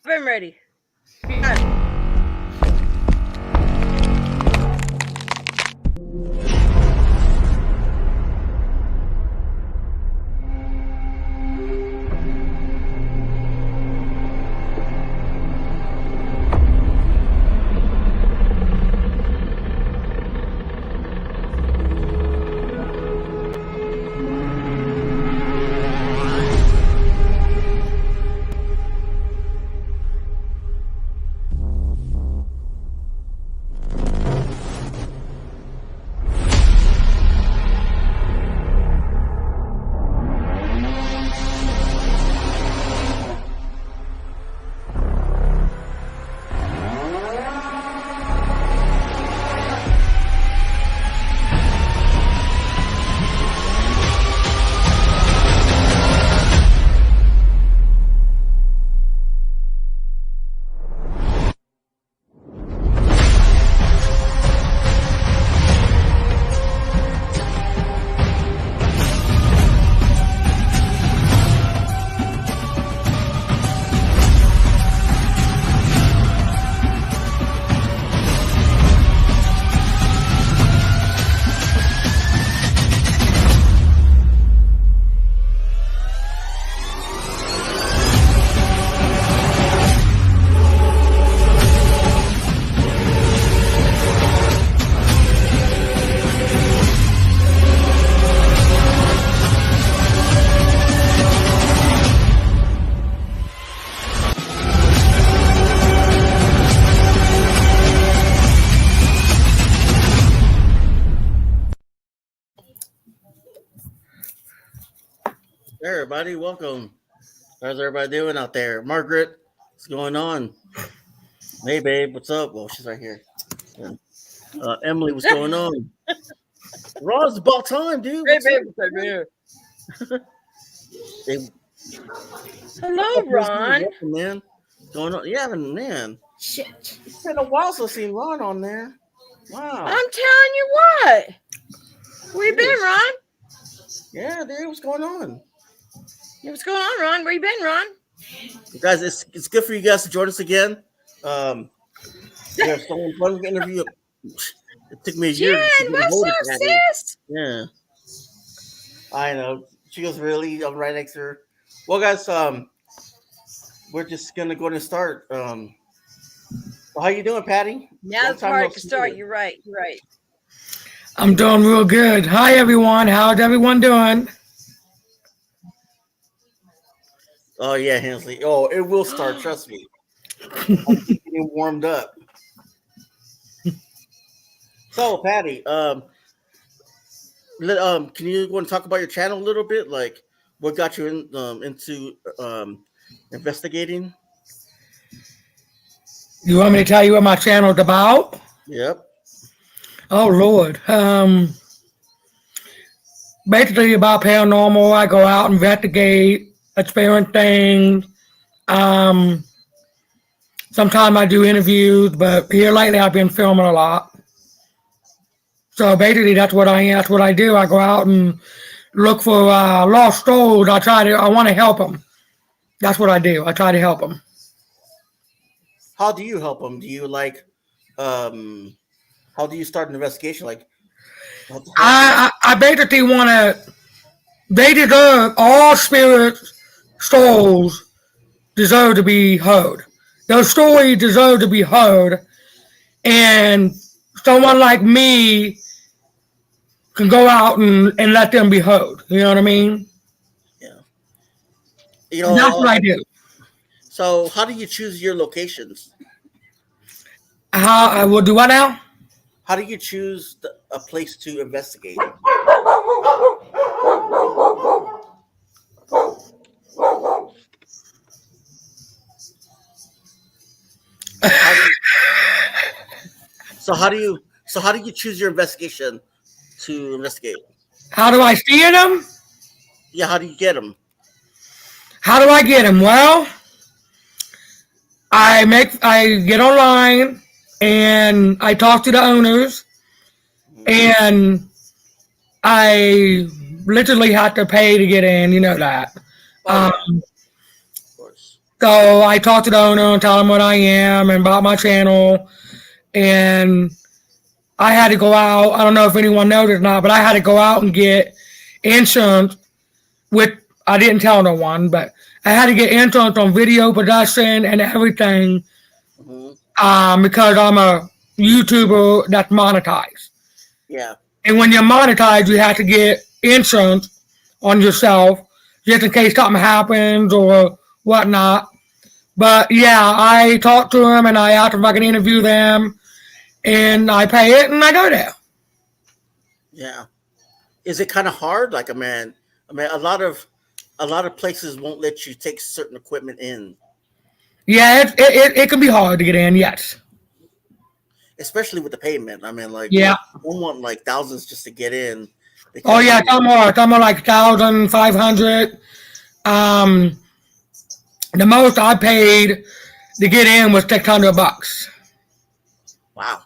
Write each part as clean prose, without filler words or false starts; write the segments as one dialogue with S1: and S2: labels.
S1: I'm ready. Done.
S2: Hey everybody, welcome. How's everybody doing out there? Margaret, what's going on? Hey babe, what's up? Well, she's right here. Yeah. Emily, what's going on? Ron, it's about time, dude.
S1: Hey,
S2: What's
S1: babe,
S2: up?
S1: what's up, here?
S2: Hey,
S1: Hello, Ron.
S2: welcome, man. What's going on? Yeah, man.
S1: Shit.
S2: It's been a while since I've seen Ron on there. Wow.
S1: I'm telling you what. Where you been, Ron?
S2: Yeah, dude, what's going on?
S1: Yeah, what's going on, Ron? Where you been, Ron?
S2: You guys, it's good for you guys to join us again. We have someone fun to interview. It took me a year
S1: Jen,
S2: to get a
S1: what's
S2: hold of
S1: up,
S2: Patty.
S1: sis?
S2: Yeah. I know. She goes, really? I'm right next to her. Well, guys, we're just gonna go ahead and start. How you doing, Patty?
S1: Now the party can start. You're right. You're right.
S3: I'm doing real good. Hi, everyone. How's everyone doing?
S2: Oh yeah, Hensley. Oh, it will start. Trust me. I'm getting warmed up. So, Patty, can you go and talk about your channel a little bit? Like, what got you into investigating?
S3: You want me to tell you what my channel's about?
S2: Yep.
S3: Oh, Lord. Basically about paranormal. I go out, investigate, experience things. Sometimes I do interviews, but here lately I've been filming a lot. So basically that's what I am. That's what I do. I go out and look for lost souls. I want to help them. That's what I do. I try to help them.
S2: How do you help them? Do you how do you start an investigation? Like,
S3: I basically want to. They deserve all spirits, souls deserve to be heard. Those stories deserve to be heard, and someone like me can go out and let them be heard. You know what I mean?
S2: Yeah.
S3: That's what I do.
S2: So, how do you choose your locations?
S3: How I will do what now?
S2: How do you choose a place to investigate? How do you choose your investigation to investigate?
S3: How do I see them?
S2: Yeah, how do you get them?
S3: How do I get them? Well, I get online and I talk to the owners, and I literally have to pay to get in. You know that.
S2: Of course.
S3: So I talked to the owner and told him what I am and about my channel. And I had to go out. I don't know if anyone knows or not, but I had to go out and get insurance. I didn't tell no one, but I had to get insurance on video production and everything because I'm a YouTuber that's monetized.
S2: Yeah.
S3: And when you're monetized, you have to get insurance on yourself just in case something happens or whatnot. But yeah, I talked to them and I asked if I can interview them, and I pay it and I go there.
S2: Yeah. Is it kind of hard? Like, a lot of places won't let you take certain equipment in,
S3: Yeah, it can be hard to get in. Yes.
S2: especially with the payment. I mean, like,
S3: Yeah.
S2: I don't want like thousands just to get in.
S3: Oh yeah, some are like 1,500. The most I paid to get in was $600.
S2: Wow,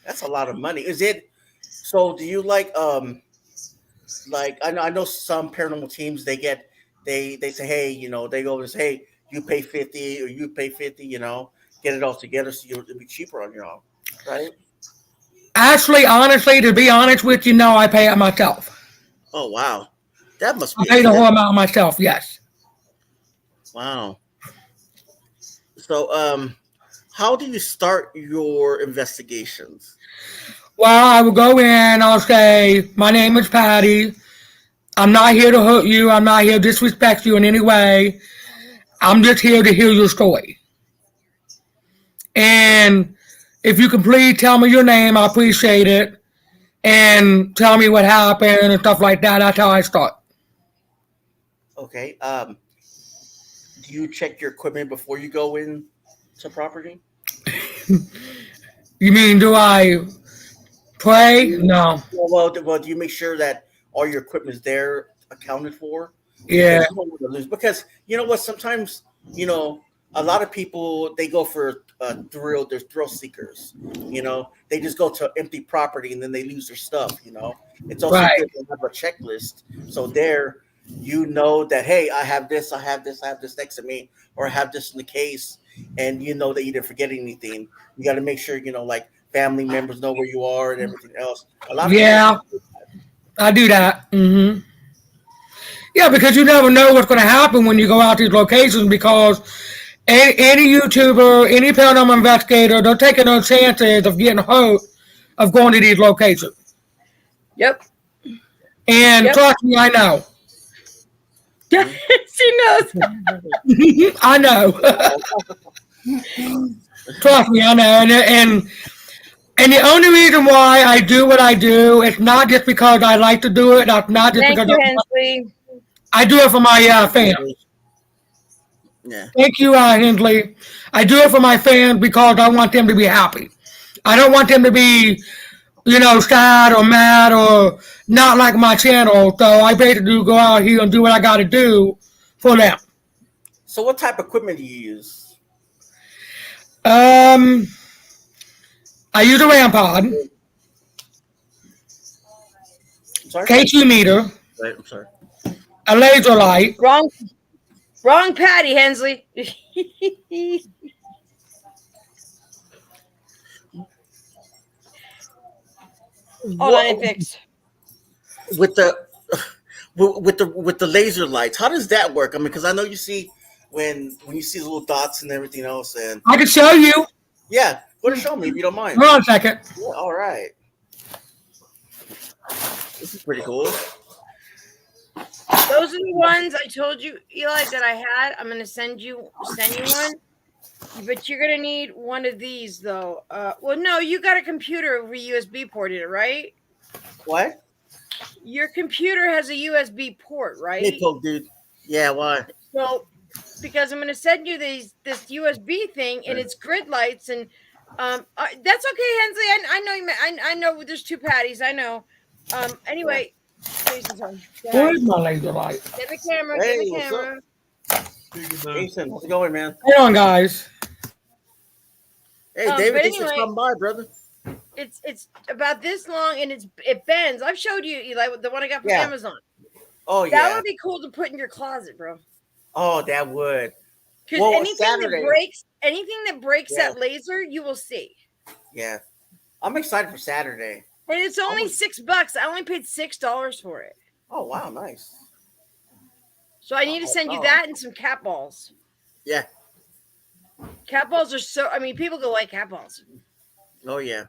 S2: that's a lot of money. Is it? So, do you like I know some paranormal teams they say, hey, they go and say, hey, you pay 50 or you pay 50, get it all together so it'll be cheaper on your own, right?
S3: Actually, honestly, to be honest with you, no, I pay it myself.
S2: Oh wow, that must
S3: I
S2: be
S3: pay the whole
S2: expensive.
S3: amount myself. Yes.
S2: Wow. So, how do you start your investigations?
S3: Well, I will go in. I'll say, my name is Patty. I'm not here to hurt you. I'm not here to disrespect you in any way. I'm just here to hear your story. And if you can please tell me your name, I appreciate it. And tell me what happened and stuff like that. That's how I start.
S2: Okay. Do you check your equipment before you go in to property?
S3: You mean, do I pray? No.
S2: Well, do you make sure that all your equipment is there accounted for?
S3: Yeah.
S2: Because you don't want to lose. Because you know what? Sometimes a lot of people they go for thrill. They're thrill seekers. They just go to empty property and then they lose their stuff. It's also
S3: Right.
S2: good to have a checklist. So there, that hey, I have this next to me, or I have this in the case, and you know that you didn't forget anything. You got to make sure like family members know where you are and everything else. A lot of
S3: Yeah.
S2: people,
S3: I do that. Yeah, because you never know what's going to happen when you go out these locations because any YouTuber, any paranormal investigator, they're taking no chances of getting hurt of going to these locations.
S1: Yep.
S3: And
S1: Yep.
S3: trust me, I know.
S1: She knows.
S3: I know. Trust me, I know. And the only reason why I do what I do, it's not just because I like to do it. Not just
S1: Thank
S3: because
S1: you, Hensley.
S3: I do it for my fans.
S2: yeah.
S3: Thank you, Hensley. I do it for my fans because I want them to be happy. I don't want them to be, sad or mad or not like my channel. So I basically go out here and do what I got to do for them.
S2: So, what type of equipment do you use?
S3: I use a RAM pod,
S2: I'm sorry.
S3: K2 meter,
S2: Right, I'm sorry.
S3: a laser light.
S1: Wrong Patty, Hensley. Hold on, it fixed.
S2: With the laser lights, how does that work? I mean, because I know you see when you see the little dots and everything else, and
S3: I can show you.
S2: yeah, go to show me if you don't mind.
S3: Hold on a second.
S2: Yeah, all right, this is pretty cool.
S1: Those are the ones I told you, Eli, that I had. I'm gonna send you one. But you're gonna need one of these though. Well, no, you got a computer over USB port in it, right?
S2: What?
S1: Your computer has a USB port, right?
S2: Hey, Poke, dude. Yeah, why?
S1: So, because I'm gonna send you this USB thing, and it's grid lights, and that's okay, Hensley. I know you. I know there's two Patties. I know. Anyway, Jason's on.
S3: Where's my laser light?
S1: Get the camera.
S2: Hey,
S1: Get the
S2: what's
S1: camera.
S2: Jason, how's it going, man?
S3: Hang on, guys.
S2: Hey, David,
S1: but
S2: thanks for
S1: anyway,
S2: coming by, brother.
S1: It's about this long, and it bends. I've showed you, Eli, the one I got from Amazon.
S2: Oh
S1: That
S2: yeah.
S1: would be cool to put in your closet, bro.
S2: Oh, that would.
S1: Because
S2: Well,
S1: anything that breaks
S2: Yeah.
S1: that laser, you will see.
S2: Yeah, I'm excited for Saturday.
S1: And it's only $6. I only paid $6 for it.
S2: Oh wow, nice.
S1: So I need to send you
S2: Oh.
S1: that and some cat balls.
S2: Yeah.
S1: Cat balls are so. I mean, people go like cat balls.
S2: Oh yeah.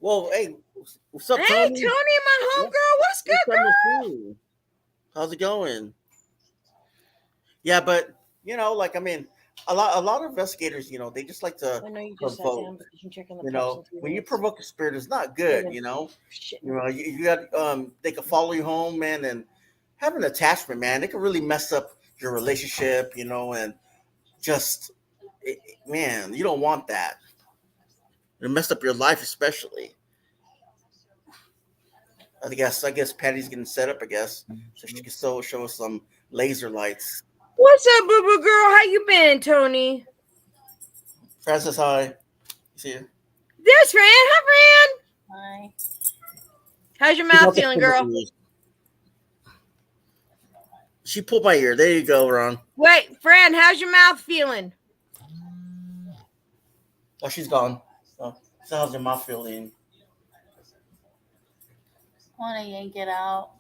S2: Well, hey, what's up,
S1: Hey,
S2: Tony?
S1: Tony, my homegirl, what's good,
S2: What's up with
S1: girl?
S2: you? How's it going? Yeah, but like I mean, a lot of investigators, they just like to
S1: I know you just sat
S2: provoke.
S1: down, but you can check on the
S2: You
S1: pulse
S2: know,
S1: in 3
S2: when you
S1: minutes.
S2: provoke a spirit, it's not good.
S1: Shit.
S2: You got they can follow you home, man, and have an attachment, man. It can really mess up your relationship, and just man, you don't want that. It messed up your life, especially. I guess Patty's getting set up. I guess so she can show us some laser lights.
S1: What's up, boo boo girl? How you been, Tony?
S2: Francis, hi. You see her?
S1: There's Fran. Hi, Fran.
S4: Hi.
S1: How's your mouth feeling, girl?
S2: She pulled my ear. There you go, Ron.
S1: Wait, Fran, how's your mouth feeling?
S2: Oh, she's gone. Oh, so how's your mouth feeling?
S4: Want to yank it out.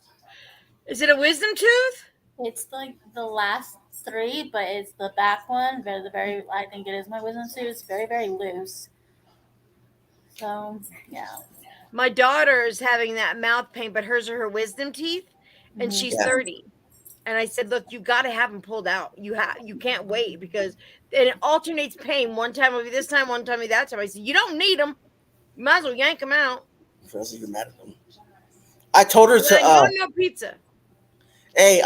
S1: Is it a wisdom tooth?
S4: It's like the last 3, but it's the back one. I think it is my wisdom tooth. It's very, very loose. So, yeah.
S1: My daughter is having that mouth pain, but hers are her wisdom teeth, and she's 30. And I said, look, you got to have them pulled out. You can't wait because it alternates pain. One time will be this time, one time will be that time. I said, you don't need them. You might as well yank them out.
S2: Francis, you're mad at them. I told her to.
S1: No pizza.
S2: Hey,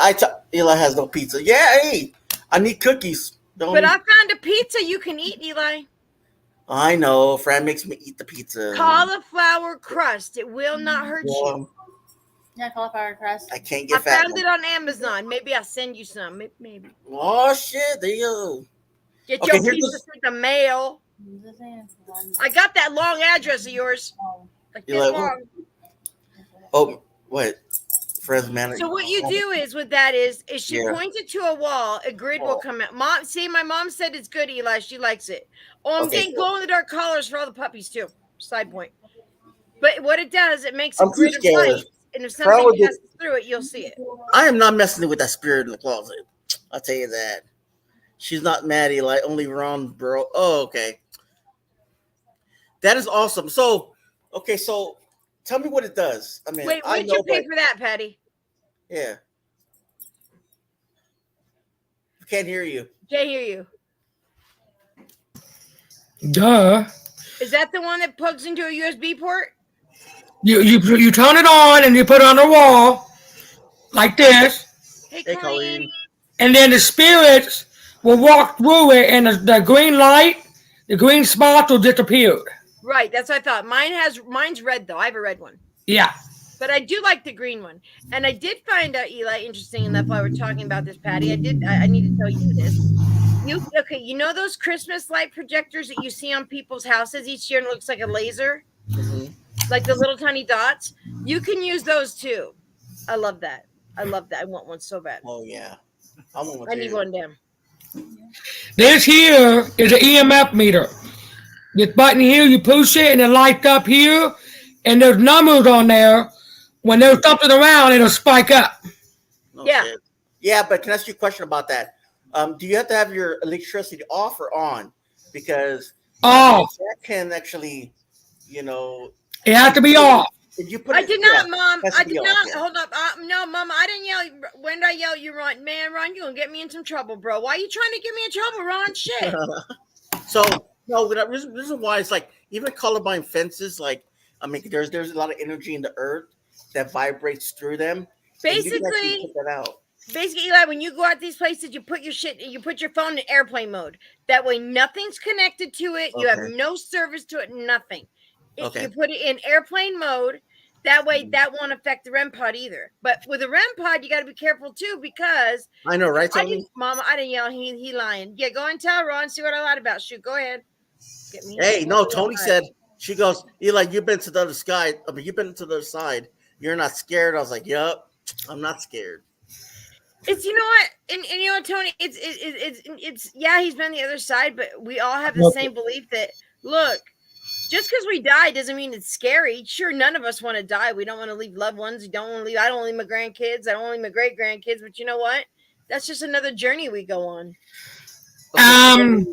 S2: Eli has no pizza. Yeah, hey, I need cookies.
S1: But I found a pizza you can eat, Eli.
S2: I know. Fran makes me eat the pizza.
S1: Cauliflower crust. It will not hurt you.
S4: Yeah, cauliflower crust.
S2: I can't get
S1: I found it on Amazon. Maybe I'll send you some. Maybe.
S2: Oh, shit. There you go.
S1: Get your pizza through the mail. I got that long address of yours. Like this long.
S2: Oh, what? Fran's manager.
S1: So what you do is with that is she points it to a wall, a grid will come out. My mom said it's good, Eli. She likes it. Oh, I'm getting glow in the dark collars for all the puppies too. Side point. But what it does, it makes a grid of light, and if something passes through it, you'll see it.
S2: I am not messing with that spirit in the closet. I'll tell you that. She's not mad, Eli. Only Ron, bro. Oh, okay. That is awesome. So, okay, so tell me what it does. I mean,
S1: wait, what did you pay for that, Patty?
S2: Yeah. Can't hear you.
S1: Can't hear you.
S3: Duh.
S1: Is that the one that plugs into a USB port?
S3: You turn it on and you put it on the wall like this.
S1: Hey, Colleen.
S3: And then the spirits will walk through it, and the green light, the green spots will disappear.
S1: Right, that's what I thought. Mine's red though. I have a red one.
S3: Yeah.
S1: But I do like the green one. And I did find out, Eli, interesting enough while we're talking about this, Patty. I need to tell you this. You know those Christmas light projectors that you see on people's houses each year and it looks like a laser?
S2: Mm-hmm.
S1: Like the little tiny dots? You can use those too. I love that. I want one so bad.
S2: Oh, yeah.
S1: I need one, damn.
S3: This here is an EMF meter. This button here, you push it and it lights up here, and there's numbers on there. When there's something around, it'll spike up.
S1: Yeah.
S2: Yeah, but can I ask you a question about that? Do you have to have your electricity off or on? Because that can actually,
S3: it has to be off.
S2: Did you put
S1: I did not, Mom. I did not.
S2: Yeah.
S1: Hold up. No, Mom, I didn't yell. When did I yell at you, Ron? Man, Ron, you're going to get me in some trouble, bro. Why are you trying to get me in trouble, Ron? Shit.
S2: So, no, the reason why it's like, even colorblind fences, like, I mean, there's a lot of energy in the earth that vibrates through them.
S1: Basically,
S2: put that out.
S1: Basically, Eli, when you go out these places, you put your phone in airplane mode. That way, nothing's connected to it. You have no service to it, nothing. You put it in airplane mode. That way, that won't affect the REM pod either. But with a REM pod, you got to be careful too because
S2: I know, right, Tony?
S1: Mama, I didn't yell. He lying. Yeah, go and tell Ron. See what I lied about. Shoot, go ahead.
S2: Hey, no, Tony said, she goes, Eli, you've been to the other side. I mean, you've been to the other side. You're not scared. I was like, yup, I'm not scared.
S1: It's you know what, and you know what, Tony. It's yeah. He's been the other side, but we all have the same belief that look. Just because we die doesn't mean it's scary. Sure, none of us want to die. We don't want to leave loved ones. We don't want to leave. I don't want to leave my grandkids. I don't want to leave my great grandkids. But you know what? That's just another journey we go on.
S3: I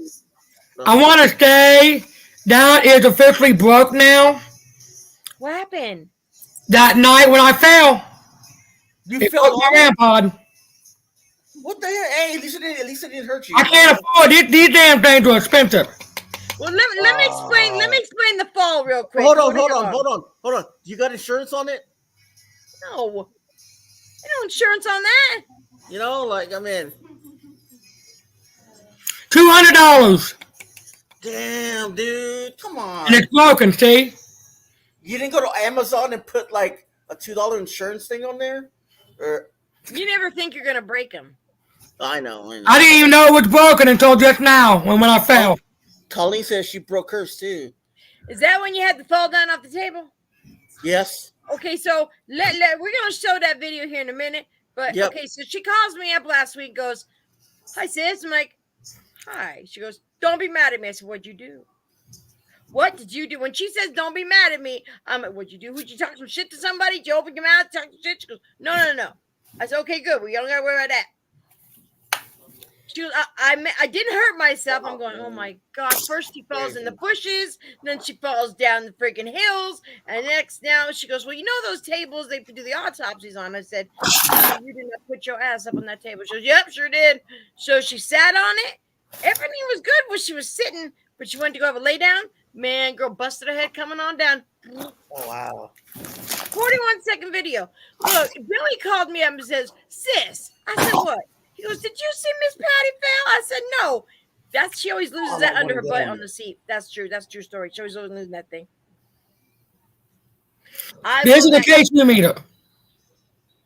S3: want to say that is officially broke now.
S1: What happened?
S3: That night when I fell,
S2: You fell
S3: my
S2: off?
S3: ramp pod.
S2: What the hell? Hey, at least it didn't hurt you.
S3: I can't afford it. These damn things are expensive.
S1: Well, let me explain. Let me explain the fall real quick.
S2: Hold on. You got insurance on it?
S1: No, no insurance on that.
S2: You know, like I mean,
S3: $200.
S2: damn, dude, come on.
S3: And it's broken, see?
S2: You didn't go to Amazon and put like a $2 insurance thing on there? Or
S1: You never think you're gonna break them.
S2: I know.
S3: I didn't even know it was broken until just now when I fell.
S2: Colleen says she broke hers too.
S1: Is that when you had to fall down off the table?
S2: Yes.
S1: Okay, so we're gonna show that video here in a minute. But
S2: Yep.
S1: okay, so she calls me up last week, goes, "Hi sis." I'm like, "Hi." She goes, "Don't be mad at me." I said, "What'd you do?" What did you do? When she says, "Don't be mad at me," I'm like, "What'd you do? Would you talk some shit to somebody? Did you open your mouth, talk some shit?" She goes, No. I said, "Okay, good. We don't gotta worry about that." She goes, I didn't hurt myself. I'm going, oh my God. First she falls in the bushes, then she falls down the freaking hills, and next now she goes, "Well, you know those tables they do the autopsies on?" I said, "You did not put your ass up on that table." She goes, "Yep, sure did." So she sat on it. Everything was good when she was sitting, but she went to go have a lay down. Man, girl busted her head coming on down.
S2: Oh wow.
S1: 41-second video. Look, Billy called me up and says, "Sis," I said, "What?" He goes, "Did you see Miss Patty fell?" I said, "No." She always loses that under her butt on the seat. That's true. That's a true story. She always losing that thing.
S3: This is the case meter.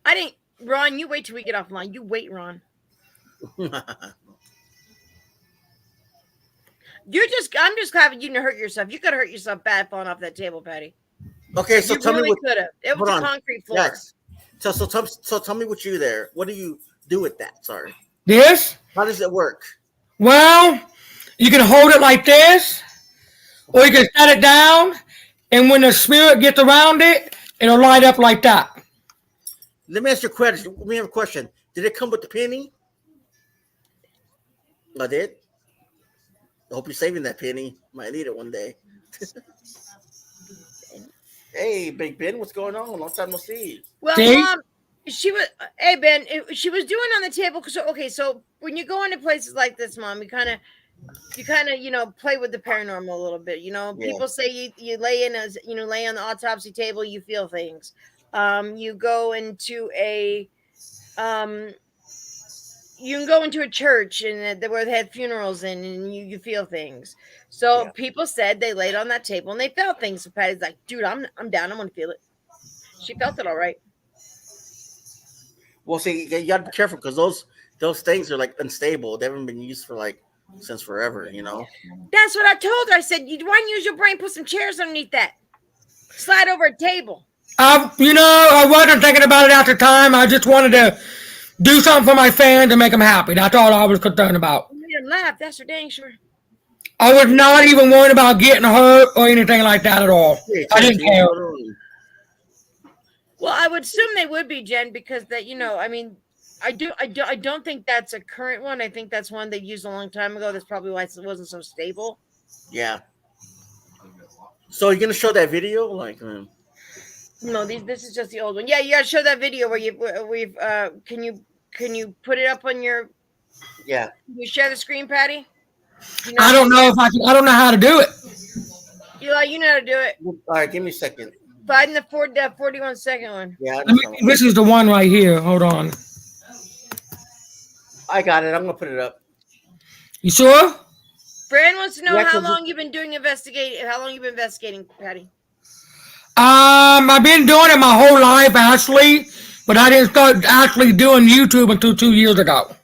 S1: I didn't. Ron, you wait till we get offline. You wait, Ron. I'm just glad you didn't hurt yourself. You could have hurt yourself bad falling off that table, Patty.
S2: Okay, so
S1: you
S2: tell
S1: really
S2: me what
S1: could have. It was a concrete floor.
S2: Yes. So tell me what you do there. What do you do with that? Sorry.
S3: This?
S2: How does it work?
S3: Well, you can hold it like this, or you can set it down, and when the spirit gets around it, it'll light up like that.
S2: Let me ask you a question. Let me have a question. Did it come with the penny? I did. I hope you're saving that penny. Might need it one day. Hey, Big Ben, what's going on? Long time no see.
S1: Well,
S3: See?
S1: Mom, she was. Hey, Ben, she was doing on the table. So when you go into places like this, Mom, you kind of, play with the paranormal a little bit. People say you lay lay on the autopsy table, you feel things. You go into you can go into a church and where they had funerals in, and you feel things. So people said they laid on that table and they felt things. So Patty's like, "Dude, I'm down. I'm gonna feel it." She felt it all right.
S2: Well, see, you got to be careful because those things are like unstable. They haven't been used for since forever.
S1: That's what I told her. I said, "You why don't you use your brain? Put some chairs underneath that. Slide over a table."
S3: I wasn't thinking about it at the time. I just wanted to do something for my fans and make them happy. That's all I was concerned about.
S1: You made them laugh. That's for dang sure.
S3: I was not even worried about getting hurt or anything like that at all. I didn't care.
S1: Well, I would assume they would be, Jen, because I don't think that's a current one. I think that's one they used a long time ago. That's probably why it wasn't so stable.
S2: Yeah. So you're gonna show that video,
S1: No, this is just the old one. Yeah, you gotta show that video where can you put it up on your?
S2: Yeah.
S1: Can you share the screen, Patty?
S3: I don't know if I can. I don't know how to do it.
S1: You know how to do it.
S2: All right, give me a second.
S1: Find the 41-second one.
S2: Yeah.
S3: This is the one right here. Hold on.
S2: I got it. I'm gonna put it up.
S3: You sure?
S1: Fran wants to know how long you've been investigating, Patty.
S3: I've been doing it my whole life, actually, but I didn't start actually doing YouTube until 2 years ago.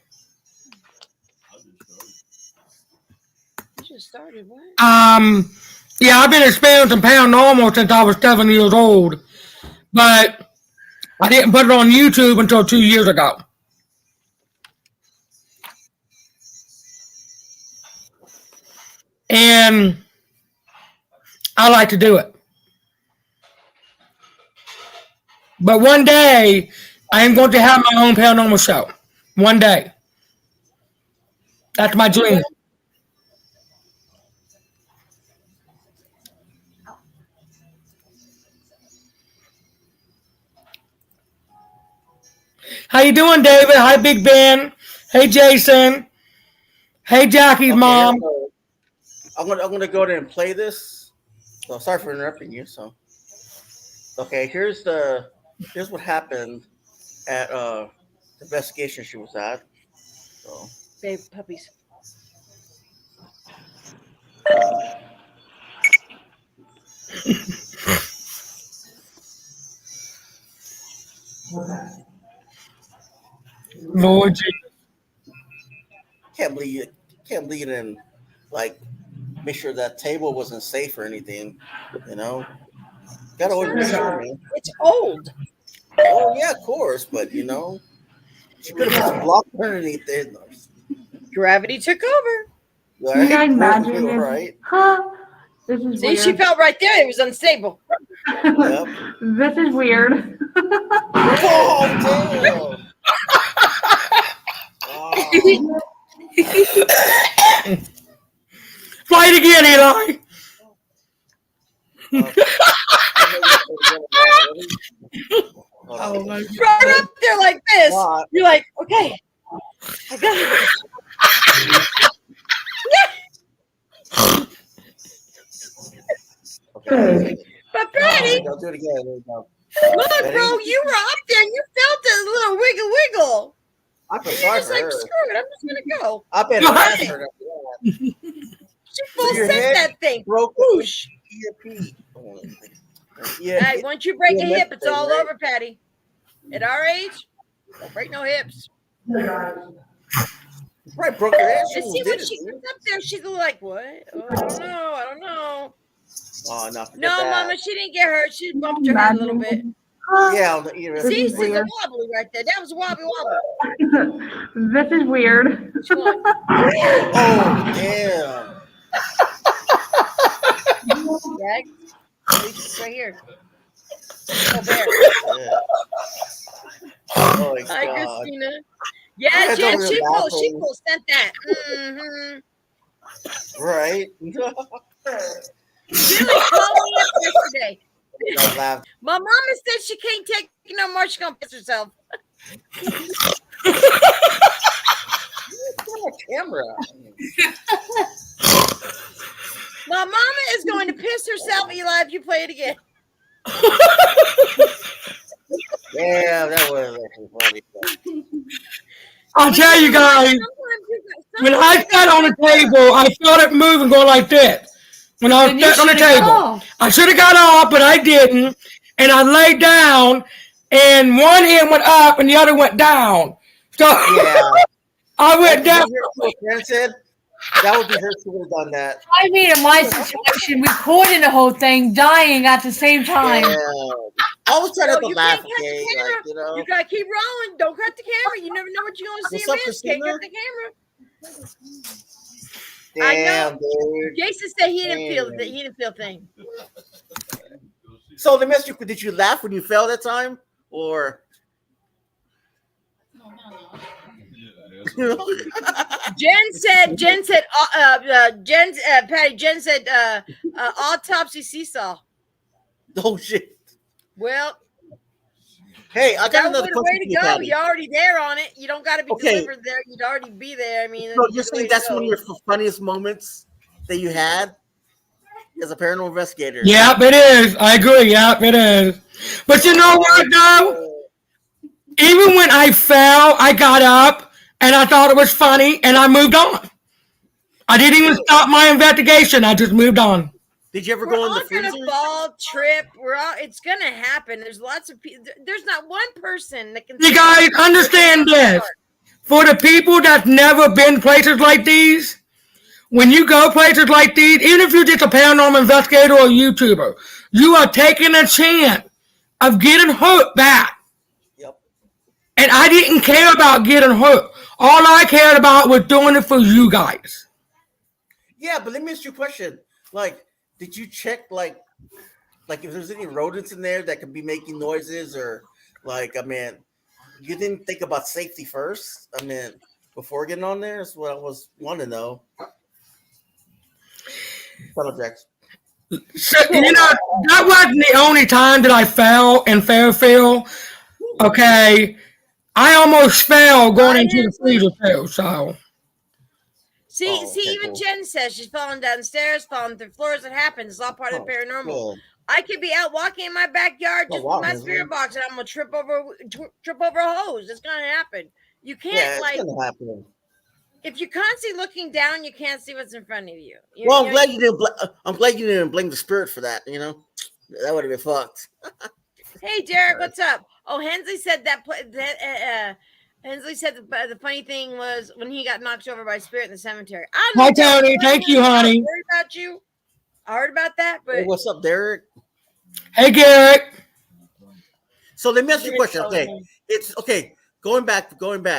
S1: You just started, what?
S3: Yeah, I've been experiencing paranormal since I was 7 years old, but I didn't put it on YouTube until 2 years ago. and I like to do it. But one day, I am going to have my own paranormal show. One day. That's my dream. How you doing, David? Hi, Big Ben. Hey, Jason. Hey, Jackie's mom.
S2: I'm gonna go ahead and play this. So sorry for interrupting you. So okay, here's what happened at the investigation she was at. So
S1: Babe, puppies.
S3: Lord Jesus.
S2: can't believe you didn't like make sure that table wasn't safe or anything. You know, gotta always be sure, man.
S1: It's old.
S2: Oh yeah, of course, but you know, she could have put some block underneath it.
S1: Gravity took over.
S2: Right?
S5: Can you guys imagine this?
S2: Right?
S5: Huh? This is
S1: See,
S5: weird.
S1: she felt right there. It was unstable.
S2: Yep.
S5: This is weird.
S2: Oh damn!
S3: Play it again, Eli.
S2: Oh my
S1: Right up there like this.
S2: God.
S1: You're like, okay, I got it.
S2: Okay.
S1: But Patty,
S2: I'll do it again. There we go.
S1: look, bro, you were up there and you felt a little wiggle.
S2: I feel
S1: You're
S2: sorry
S1: just
S2: for
S1: like,
S2: her.
S1: screw it, I'm just gonna go.
S2: I bet
S3: Right.
S2: her.
S1: She full
S2: Your
S1: set
S2: head
S1: that thing.
S2: broke
S1: Whoosh.
S2: ERP. Yeah.
S1: Hey, once you break a
S2: yeah,
S1: hip, it's all
S2: right.
S1: over, Patty. At our age, don't break no hips.
S2: Right, broke her head.
S1: And see, when she comes up there, she's like, what? Oh, I don't know.
S2: Oh no, forget
S1: No,
S2: that.
S1: Mama, she didn't get hurt. She bumped her head a little bit.
S5: Huh?
S2: Yeah, on the ERP.
S5: This
S1: See,
S5: is
S1: she's a
S5: weird.
S1: wobbly right there. That was a wobble.
S5: This is weird.
S1: She went,
S2: Oh damn!
S1: yeah, right here. Oh, there.
S2: Yeah. Oh my
S1: Hi,
S2: god!
S1: Christina. Yeah,
S2: That's
S1: Jen,
S2: over
S1: she
S2: the
S1: pulled
S2: bathroom.
S1: sent that. Mm-hmm.
S2: Right?
S1: Billy called me up yesterday.
S2: I laughed.
S1: My mama said she can't take no more. She's gonna piss herself.
S2: Camera.
S1: My mama is going to piss herself, Eli, if you play it again.
S2: Yeah, that was actually funny.
S3: I'll tell you guys, when I sat on the table, I felt it moving, going like this. When I was sitting on the table, I should have got off, but I didn't. And I laid down, and one hand went up and the other went down. So
S2: Yeah.
S3: I went down.
S2: Friend said that would be her. She would have done that.
S6: I mean, in my situation, recording the whole thing, dying at the same time.
S2: Yeah. I was trying
S1: No,
S2: not to
S1: you
S2: laugh,
S1: can't cut the
S2: okay?
S1: camera.
S2: Like, you know.
S1: You gotta keep rolling. Don't cut the camera. You never know what you're gonna see.
S2: What's up,
S1: Miss. Can't
S2: Christina?
S1: cut the camera. I
S2: Damn,
S1: know.
S2: dude.
S1: Jason said he didn't feel that. He didn't feel a thing.
S2: So, the message, did you laugh when you fell that time? Or.
S1: Jen said, Patty, Jen said, autopsy seesaw.
S2: Oh, shit.
S1: Well,
S2: Hey, I got
S1: that
S2: another
S1: would be the way
S2: question
S1: to
S2: for you,
S1: go.
S2: Patty.
S1: You're already there on it. You don't got to be
S2: Okay.
S1: delivered there. You'd already be there. I mean,
S2: So,
S1: that'd be
S2: you're
S1: the way
S2: saying
S1: to
S2: that's
S1: go.
S2: one of your funniest moments that you had as a paranormal investigator?
S3: Yep, it is. I agree. Yep, it is. But you know what, though? Even when I fell, I got up and I thought it was funny and I moved on. I didn't even stop my investigation. I just moved on.
S2: Did you ever
S1: We're
S2: go in
S1: all
S2: the freezer?
S1: gonna fall, trip. We're all. It's gonna happen. There's lots of people. There's not one person that can.
S3: You guys understand this. For the people that's never been places like these, when you go places like these, even if you're just a paranormal investigator or a YouTuber, you are taking a chance of getting hurt bad.
S2: Yep.
S3: And I didn't care about getting hurt. All I cared about was doing it for you guys.
S2: Yeah, but let me ask you a question. Like, did you check like if there's any rodents in there that could be making noises or like I mean, you didn't think about safety first? I mean, before getting on there is what I was want to know. Fellow Jacks.
S3: So, that wasn't the only time that I fell in Fairfield. Okay, I almost fell going into the freezer too. So
S1: See,
S2: Oh, okay,
S1: even
S2: cool.
S1: Jen says she's falling downstairs, falling through floors. It happens. It's all part of the paranormal.
S2: Cool.
S1: I could be out walking in my backyard
S2: Oh,
S1: just
S2: wow,
S1: with my
S2: Hensley.
S1: spirit box, and I'm gonna trip over a hose. It's gonna happen. You can't
S2: Yeah, it's
S1: like
S2: gonna happen.
S1: if you're constantly looking down, you can't see what's in front of you.
S2: Well, I'm glad you didn't. I'm glad you didn't blame the spirit for that. You know, that would have been fucked.
S1: Hey, Derek, what's up? Oh, Hensley said Hensley said the funny thing was when he got knocked over by a spirit in the cemetery. I
S3: hi
S1: looked out
S3: Tony,
S1: the
S3: thank you,
S1: window, I was
S3: honey.
S1: worried about you. I heard about that, but
S2: Hey, what's up, Derek?
S3: Hey Garrett.
S2: So let me ask you a question. Okay, it's okay. Going back.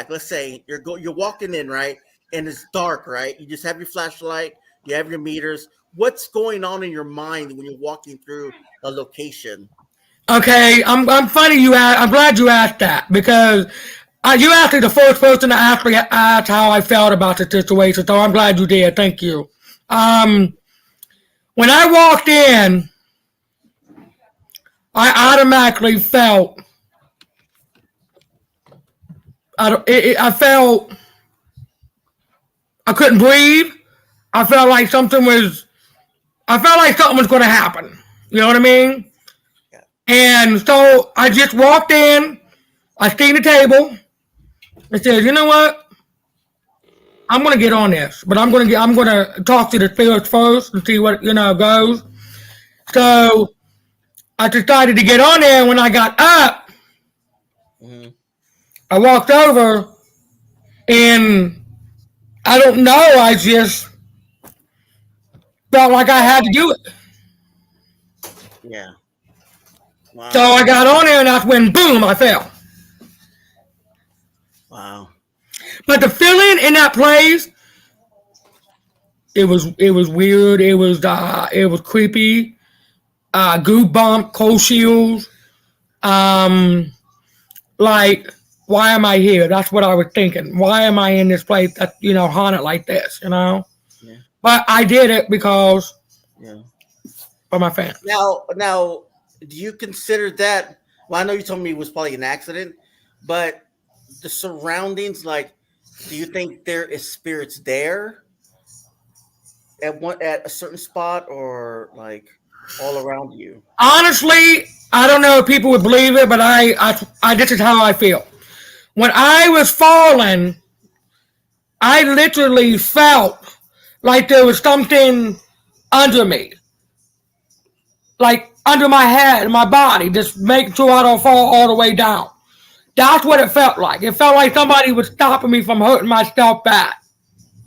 S2: Let's say you're walking in, right, and it's dark, right? You just have your flashlight, you have your meters. What's going on in your mind when you're walking through a location?
S3: Okay, I'm funny you asked. I'm glad you asked that because you actually the first person to ask me asked how I felt about the situation. So I'm glad you did. Thank you. When I walked in, I automatically felt. I felt I couldn't breathe. I felt like something was. I felt like something was going to happen. You know what I mean?
S2: Yeah.
S3: And so I just walked in. I seen the table. I said, you know what? I'm gonna get on this, but I'm gonna talk to the spirits first and see what goes. So I decided to get on there. When I got up,
S2: Mm-hmm.
S3: I walked over, and I don't know. I just felt like I had to do it.
S2: Yeah. Wow.
S3: So I got on there, and that's when boom, I fell.
S2: Wow.
S3: But the feeling in that place, it was weird. It was creepy. Goosebump, cold chills. Like, why am I here? That's what I was thinking. Why am I in this place that haunted like this?
S2: Yeah.
S3: But I did it because
S2: Yeah.
S3: of my fans.
S2: Now, do you consider that? Well, I know you told me it was probably an accident, but the surroundings, like, do you think there is spirits there at a certain spot or like all around you?
S3: Honestly, I don't know if people would believe it, but I this is how I feel. When I was falling, I literally felt like there was something under me, like under my head, my body, just making sure I don't fall all the way down. That's what it felt like. It felt like somebody was stopping me from hurting myself bad.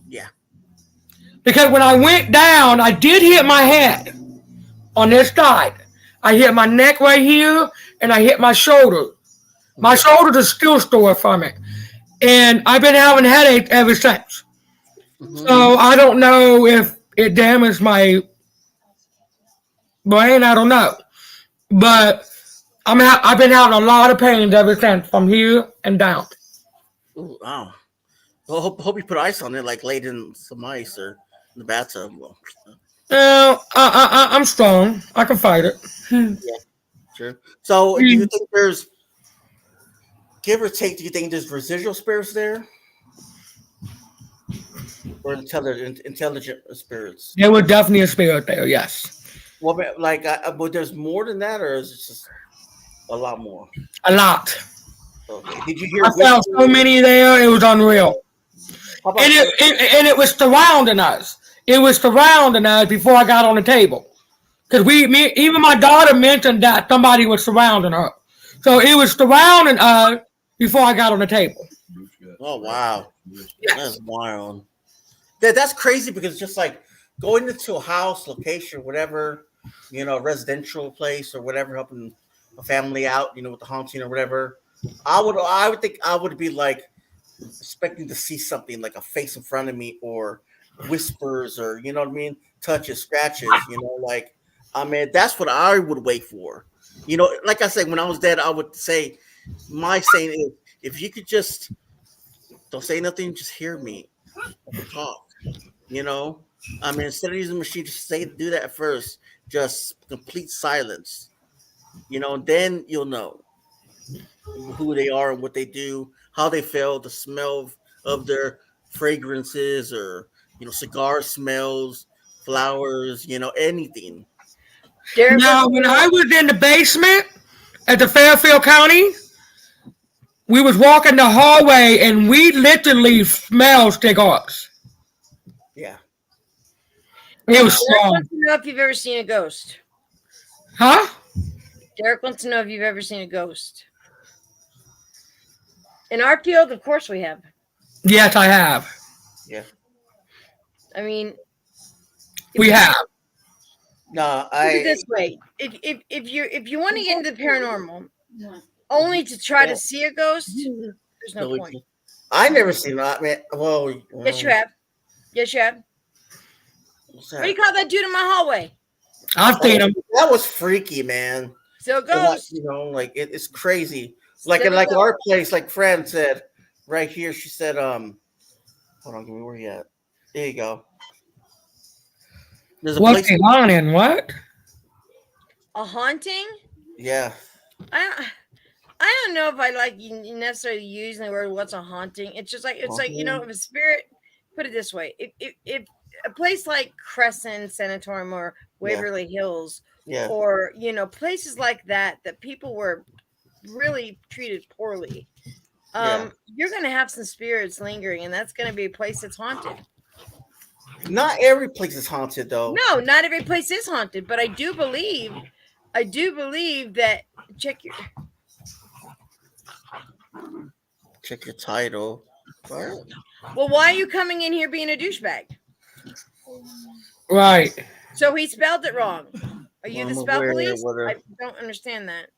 S2: Yeah.
S3: Because when I went down, I did hit my head on this side. I hit my neck right here, and I hit my shoulder. My shoulders are still sore from it. And I've been having headaches ever since.
S2: Mm-hmm.
S3: So I don't know if it damaged my brain. I don't know. But I've been having a lot of pains ever since from here and down.
S2: Ooh, wow. Well, hope you put ice on it, like laid in some ice or in the bathtub. Well,
S3: I'm strong. I can fight it.
S2: yeah, sure. So, do you think there's, give or take, do you think there's residual spirits there? Or intelligent spirits?
S3: There was definitely a spirit there, yes.
S2: Well, like, but there's more than that, or is it just a lot more?
S3: A lot.
S2: Okay. Did you hear?
S3: I felt so many there, it was unreal.
S2: How about
S3: And it was surrounding us. It was surrounding us before I got on the table. Because even my daughter mentioned that somebody was surrounding her. So it was surrounding us before I got on the table.
S2: Oh, wow. That's wild. That's crazy because just like going into a house, location, whatever, residential place or whatever, helping a family out, with the haunting or whatever, I would think I would be like expecting to see something like a face in front of me or whispers or you know what I mean, touches, scratches. You know, like I mean, that's what I would wait for. You know, like I said, when I was dead, I would say my saying is, if you could just don't say nothing, just hear me talk. You know, I mean, instead of using the machine, just do that at first. Just complete silence. You know, and then you'll know who they are and what they do, how they feel, the smell of their fragrances or cigar smells, flowers, anything.
S1: Derek wants
S3: Now,
S1: to
S3: when
S1: know.
S3: I was in the basement at the Fairfield County, we was walking the hallway and we literally smelled cigars.
S2: Yeah.
S3: It was
S1: Derek
S3: strong.
S1: wants to know if you've ever seen a ghost.
S3: Huh?
S1: Derek wants to know if you've ever seen a ghost. In our field, of course we have.
S3: Yes, I have.
S2: Yeah.
S1: I mean,
S3: We have.
S2: No,
S1: put it this way: if you want to get into the paranormal, only to try to see a ghost, there's no point.
S2: I never seen that, man. Well,
S1: Yes, you have. Yes, you have.
S2: What's
S1: What do you
S2: that?
S1: call that dude in my hallway?
S3: I've seen them.
S2: That was freaky, man.
S1: Still
S2: And like,
S1: ghost.
S2: like it's crazy. Like
S1: Still
S2: in like
S1: ghost.
S2: our place, like Fran said right here, she said, hold on, give me where you at. There you go. There's a
S3: What's
S2: place.
S3: the line in? What?
S1: A haunting?
S2: Yeah.
S1: I don't know if I like you necessarily using the word "what's a haunting." It's just like it's like if a spirit. Put it this way: if a place like Crescent Sanatorium or Waverly Hills,
S2: Yeah.
S1: or places like that people were really treated poorly, you're going to have some spirits lingering, and that's going to be a place that's haunted.
S2: Not every place is haunted, though.
S1: No, not every place is haunted, but I do believe that.
S2: Check your title. What?
S1: Well, why are you coming in here being a douchebag?
S3: Right.
S1: So he spelled it wrong. Are you
S2: I'm
S1: the spell
S2: aware,
S1: police?
S2: whatever.
S1: I don't understand that.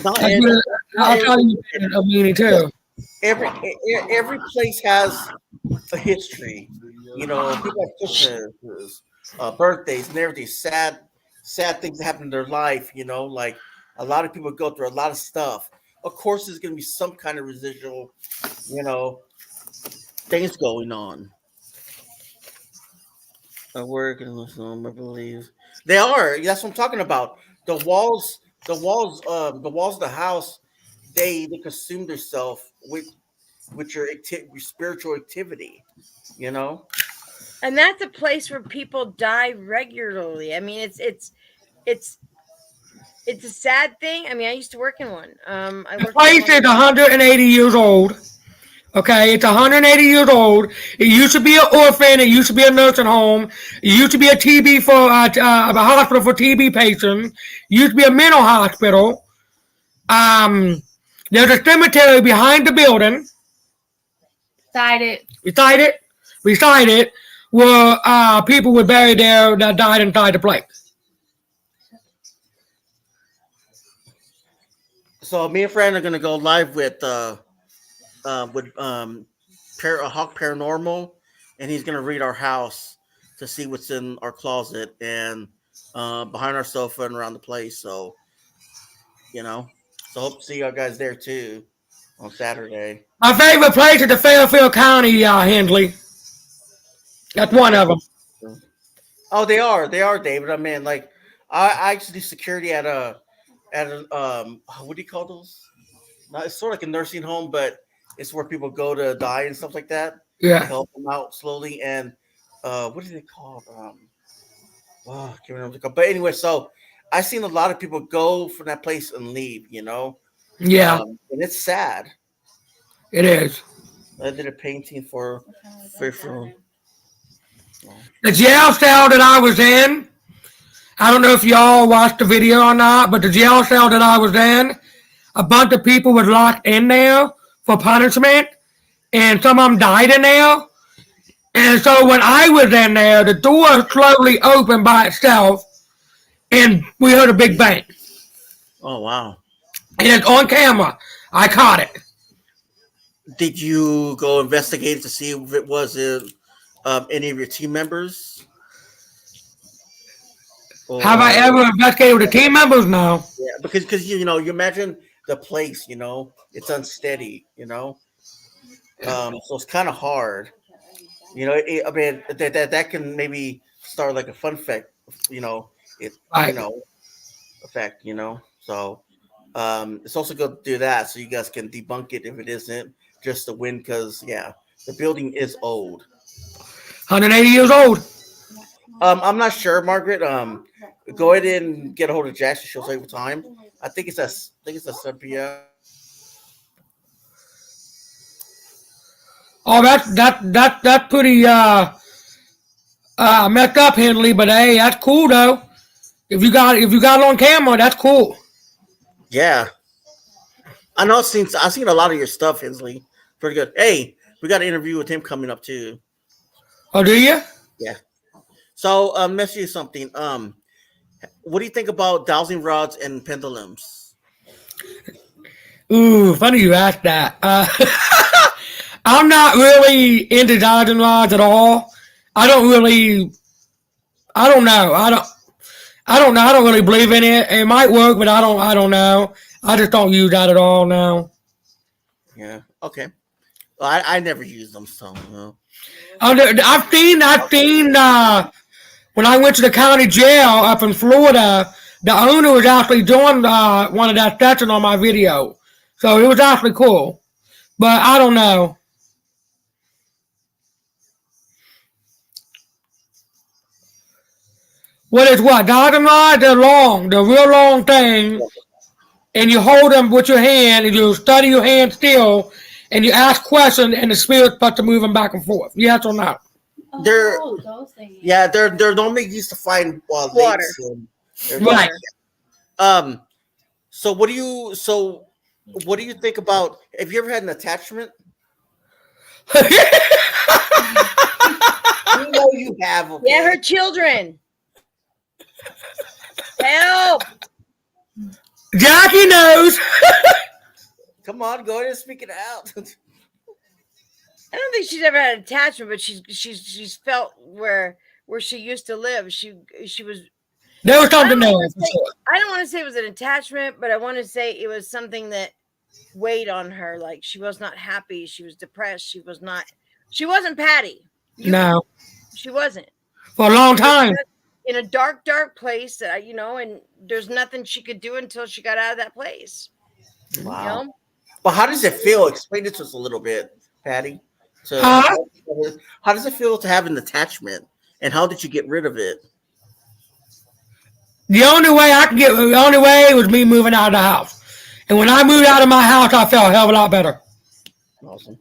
S2: Not
S3: I'll tell you a meaning too.
S2: every place has a history. People have Christmas, birthdays, and everything. Sad things that happen in their life. Like a lot of people go through a lot of stuff. Of course, there's going to be some kind of residual, things going on. I work in this home, I believe they are. That's what I'm talking about. The walls of the house, they consume themselves with your spiritual activity.
S1: And that's a place where people die regularly. I mean, it's a sad thing. I mean, I used to work in one. I
S3: The
S1: worked
S3: place
S1: in
S3: is 180 years old. Okay, it's 180 years old. It used to be an orphan. It used to be a nursing home. It used to be a TB for a hospital for TB patients. It used to be a mental hospital. There's a cemetery behind the building. Beside it, where people were buried there that died inside the place.
S2: So me and Fran are gonna go live with Hawk Paranormal, and he's gonna read our house to see what's in our closet and behind our sofa and around the place. So hope to see you guys there too on Saturday.
S3: My favorite place is the Fairfield County, Hensley. That's one of them.
S2: Oh, they are, David. I mean, like I used to do security at a what do you call those? It's sort of like a nursing home, but it's where people go to die and stuff like that.
S3: Yeah.
S2: To help them out slowly. And what is it called? I can't remember. But anyway, so I've seen a lot of people go from that place and leave.
S3: Yeah.
S2: And it's sad.
S3: It is.
S2: I did a painting for
S3: the jail cell that I was in. I don't know if y'all watched the video or not, but the jail cell that I was in, a bunch of people were locked in there for punishment, and some of them died in there. And so when I was in there, the door slowly opened by itself, and we heard a big bang.
S2: Oh, wow.
S3: And it's on camera. I caught it.
S2: Did you go investigate to see if it was any of your team members?
S3: Have I ever investigated with the team members? No.
S2: Yeah, because you know, you imagine the place, you know, it's unsteady, you know, so it's kind of hard, you know. I mean, that can maybe start like a fun effect, you know, you
S3: Right.
S2: know, effect, you know. So it's also good to do that so you guys can debunk it if it isn't just the wind, because yeah, the building is old.
S3: 180 years old.
S2: I'm not sure, Margaret. Go ahead and get a hold of Jackson. She'll tell you what time. I think it's at 7 p.m.
S3: Oh, that's pretty messed up, Henley. But hey, that's cool though. If you got it on camera, that's cool.
S2: Yeah, I know. I've seen a lot of your stuff, Hensley. Pretty good. Hey, we got an interview with him coming up too.
S3: Oh, do you?
S2: Yeah. So, let me ask you something. What do you think about dowsing rods and pendulums?
S3: Ooh, funny you asked that. I'm not really into dodging rods at all. I don't know. I don't know. I don't really believe in it. It might work, but I don't know. I just don't use that at all now.
S2: Yeah. Okay. Well, I never use them, so you know.
S3: I've seen when I went to the county jail up in Florida, the owner was actually doing one of that session on my video. So it was actually cool. But I don't know. What? Dodging rods, they're long. They're real long things. And you hold them with your hand and you study your hand still and you ask questions and the spirit starts to move them back and forth. Yes or no?
S2: They're
S4: Those things.
S2: yeah, they're normally used to find
S1: Water.
S3: Right.
S2: So what do you think about? Have you ever had an attachment? You know you have. Okay?
S1: Yeah, her children. Help!
S3: Jackie knows.
S2: Come on, go ahead and speak it out.
S1: I don't think she's ever had an attachment, but she's felt where she used to live. She was.
S3: There was something there.
S1: I don't want to say it was an attachment, but I want to say it was something that weighed on her. Like she was not happy. She was depressed. She wasn't Patty.
S3: No.
S1: She wasn't.
S3: For a long time.
S1: In a dark place that and there's nothing she could do until she got out of that place.
S2: Wow.
S1: You know?
S2: But how does it feel? Explain it to us a little bit, Patty. So, how does it feel to have an attachment, and how did you get rid of it?
S3: The only way was me moving out of the house. And when I moved out of my house, I felt a hell of a lot better.
S2: Awesome.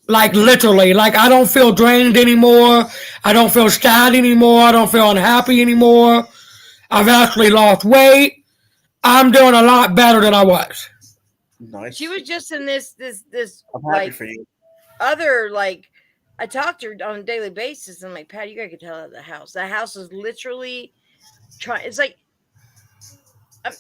S3: Like literally, like I don't feel drained anymore. I don't feel sad anymore. I don't feel unhappy anymore. I've actually lost weight. I'm doing a lot better than I was.
S2: Nice.
S1: She was just in this
S2: I'm happy for you.
S1: other I talked to her on a daily basis. And I'm like, Pat, you gotta get the hell out of the house. That house is literally it's like
S2: I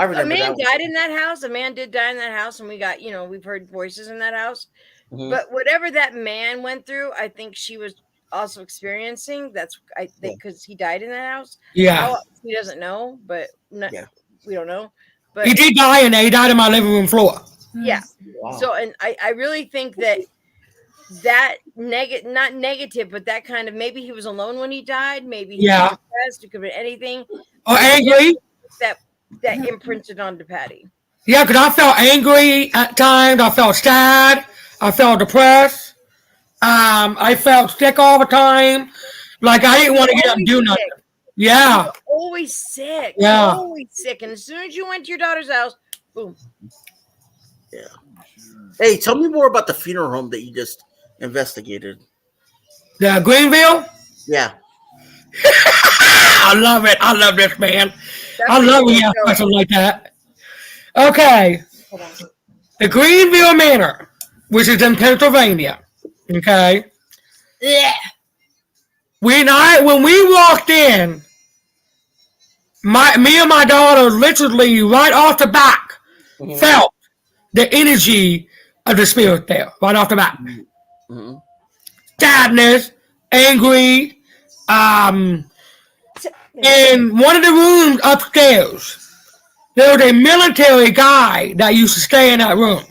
S2: remember
S1: a man
S2: that
S1: died in that house. A man did die in that house, and we got we've heard voices in that house.
S2: Mhm.
S1: But whatever that man went through, I think she was also experiencing. That's I think because he died in that house.
S3: Yeah.
S1: How, he doesn't know, but we don't know. But
S3: He did die in there. He died on my living room floor.
S1: yeah.
S2: Wow.
S1: So, and I really think that not negative, but that kind of maybe he was alone when he died. Maybe he was depressed. It could be anything.
S3: Or angry.
S1: That imprinted onto Patty.
S3: Yeah, because I felt angry at times. I felt sad. I felt depressed. I felt sick all the time. Like I didn't want to get up and do nothing. Yeah.
S1: Always sick.
S3: Yeah.
S1: Always sick. And as soon as you went to your daughter's house, boom.
S2: Yeah. Hey, tell me more about the funeral home that you just investigated.
S3: The Greenville?
S2: Yeah.
S3: I love it. I love this, man. I love when you have questions like that. Okay. The Greenville Manor, which is in Pennsylvania. Okay.
S1: Yeah.
S3: When we walked in, me and my daughter literally right off the back felt the energy of the spirit there, right off the bat.
S2: Mhm.
S3: Sadness, angry. In one of the rooms upstairs, there was a military guy that used to stay in that room.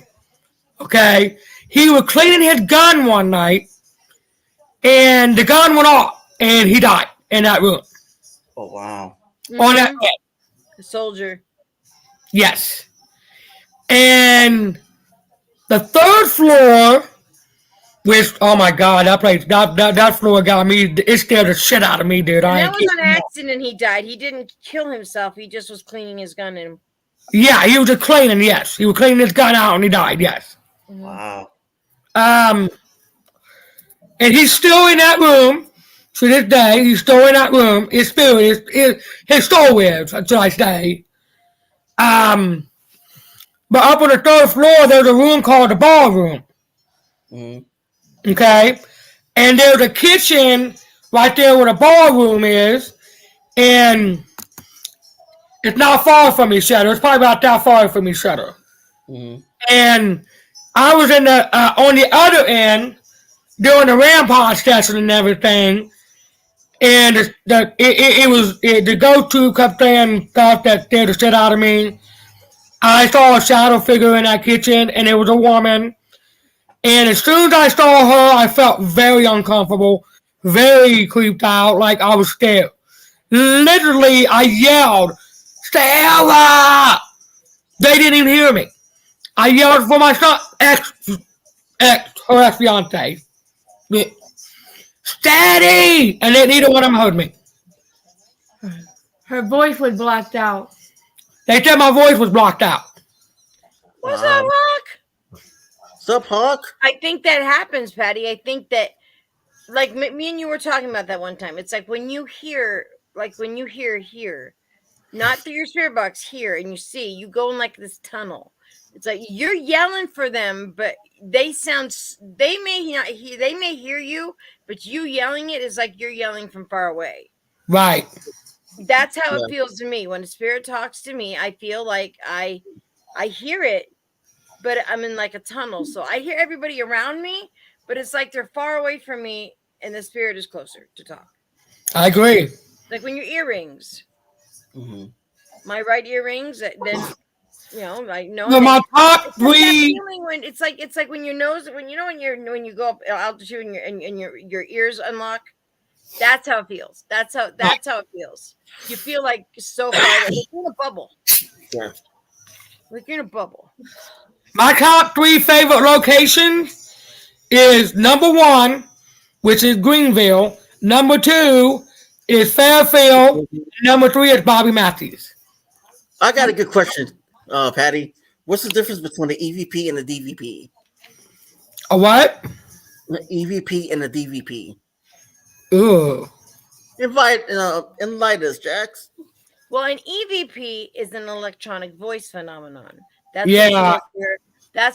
S3: Okay? He was cleaning his gun one night, and the gun went off, and he died in that room.
S2: Oh wow.
S3: On that bed.
S1: The soldier.
S3: Yes. And the third floor, which, oh my God, that floor got me, it scared the shit out of me, dude.
S1: And that was an accident he died. He didn't kill himself. He just was cleaning his gun and
S3: Yeah, he was just cleaning, yes. He was cleaning his gun out and he died, yes.
S2: Wow.
S3: And he's still in that room to this day. He's still in that room. His spirit his soul is, should I say. But up on the third floor, there's a room called the ballroom.
S2: Mm-hmm.
S3: Okay? And there's a kitchen right there where the ballroom is. And it's not far from each other. It's probably about that far from each other.
S2: Mm-hmm.
S3: And I was in the on the other end doing the rampage session and everything. And the go-to kept saying stuff that scared the shit out of me. I saw a shadow figure in that kitchen, and it was a woman. And as soon as I saw her, I felt very uncomfortable, very creeped out, like I was scared. Literally, I yelled, "Stella!" They didn't even hear me. I yelled for my son, her ex-fiance. Steady! And then neither one of them heard me.
S6: Her voice was blocked out.
S3: They said my voice was blocked out.
S1: What's up, Hawk?
S2: What's up, Hawk?
S1: I think that happens, Patty. I think that, like me and you were talking about that one time. It's like when you hear here, not through your spirit box here, and you go in like this tunnel. It's like you're yelling for them, but they may not hear. They may hear you, but you yelling it is like you're yelling from far away.
S3: Right.
S1: That's how it feels to me when a spirit talks to me. I feel like I hear it, but I'm in like a tunnel, so I hear everybody around me, but it's like they're far away from me, and the spirit is closer to talk.
S3: I agree.
S1: Like when your earrings,
S2: Mm-hmm.
S1: my right ear rings, then I know.
S3: So my top three.
S1: Feeling when it's like when your nose, when you go up altitude and your ears unlock. That's how it feels. That's how it feels. You feel like so far away. Like you're in a bubble.
S2: Yeah.
S1: Like you're in a bubble.
S3: My top three favorite locations is number one, which is Greenville. Number two is Fairfield. Number three is Bobby Matthews.
S2: I got a good question, Patty. What's the difference between the EVP and the DVP?
S3: A what?
S2: The EVP and the DVP.
S3: Ooh.
S2: Enlighten us, Jax.
S1: Well, an EVP is an electronic voice phenomenon. That's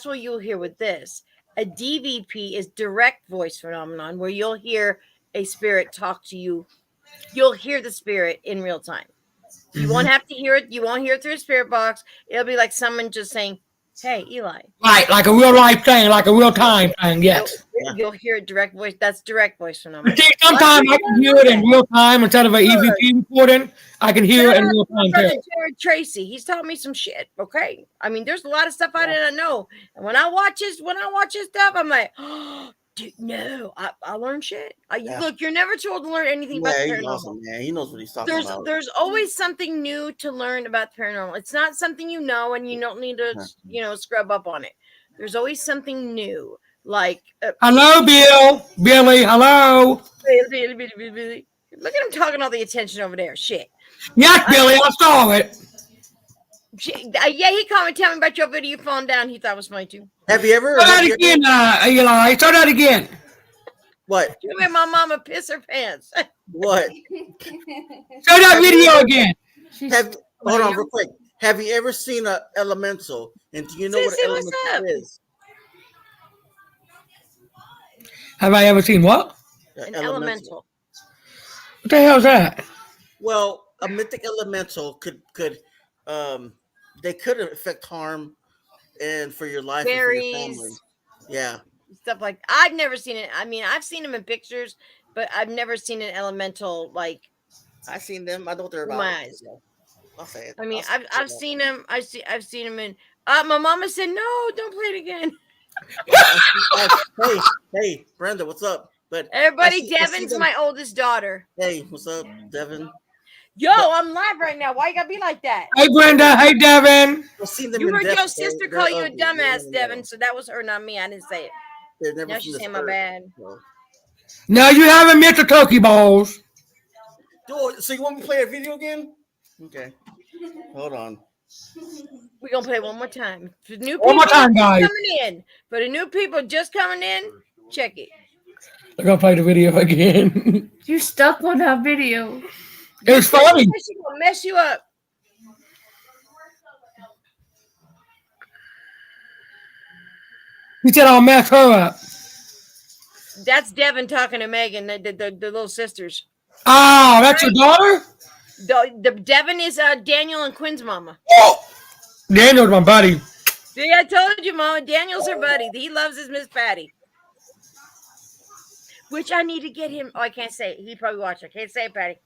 S1: what you'll hear with this. A DVP is direct voice phenomenon, where you'll hear a spirit talk to you. You'll hear the spirit in real time. You won't have to hear it. You won't hear it through a spirit box. It'll be like someone just saying, "Hey, Eli."
S3: Right, like a real life thing, like a real time thing, yes.
S1: You'll hear a direct voice. That's direct voice phenomenon.
S3: See, sometimes I can hear it in real time instead of an EVP recording. I can hear it in real time too.
S1: Jared Tracy, he's taught me some shit. Okay, I mean, there's a lot of stuff I didn't know, and when I watch his stuff, I'm like, oh, dude, no, I learned shit. Look, you're never told to learn anything about the
S2: He's
S1: paranormal.
S2: awesome, man. He knows what he's talking about.
S1: There's always something new to learn about the paranormal. It's not something you know, and you don't need to scrub up on it. There's always something new. Like
S3: hello, Billy, hello.
S1: Billy. Look at him talking all the attention over there. Shit.
S3: Yes, Billy, I saw it.
S1: Yeah, he called me, tell me about your video falling down. He thought it was funny too.
S2: Have you ever?
S3: Say that again, Eli. Say that again.
S2: What?
S1: You made my mama piss her pants.
S2: What?
S3: Say that video again.
S2: Hold on, real quick. Have you ever seen an elemental? And do you know what an elemental is?
S3: Have I ever seen what?
S1: An elemental.
S3: What the hell is that?
S2: Well, a mythic elemental could affect harm and for your life and for your family. Yeah.
S1: Stuff like I've never seen it. I mean, I've seen them in pictures, but I've never seen an elemental like
S2: I've seen them. I know what they're
S1: through
S2: about.
S1: my eyes.
S2: I'll say it.
S1: I mean,
S2: I'll say
S1: I've
S2: it.
S1: seen them. I've seen them in. My mama said, "No, don't play it again."
S2: Hey, Brenda, what's up? But
S1: Everybody,
S2: I see
S1: Devin's
S2: them.
S1: my oldest daughter.
S2: Hey, what's up, Devin?
S1: Yo, I'm live right now. Why you gotta be like that?
S3: Hey, Brenda. Hey, Devin.
S2: I've seen them
S1: You
S2: in
S1: heard
S2: depth,
S1: your sister
S2: they're
S1: call you a
S2: ugly. They
S1: dumbass,
S2: never
S1: Devin,
S2: know.
S1: so that was her, not me. I didn't say it.
S2: They're never
S1: Now
S2: from
S1: she's
S2: this
S1: saying my
S2: earth.
S1: bad.
S2: So.
S3: No, you haven't met the turkey balls.
S2: So you want me to play a video game? Okay. Hold on.
S1: We're gonna play one more time. For new
S3: One
S1: people
S3: more time, guys.
S1: coming in. For the new people just coming in, check it.
S3: They're gonna play the video again.
S6: You stuck on that video.
S3: It's funny.
S1: She's gonna mess you up.
S3: He said I'll mess her up.
S1: That's Devin talking to Megan, the little sisters.
S3: Oh, that's your daughter?
S1: The Devin is Daniel and Quinn's mama.
S3: Oh, Daniel's my buddy.
S1: See, I told you, Mama. Daniel's her buddy. He loves his Miss Patty. Which I need to get him. Oh, I can't say it. He probably watch. I can't say it, Patty.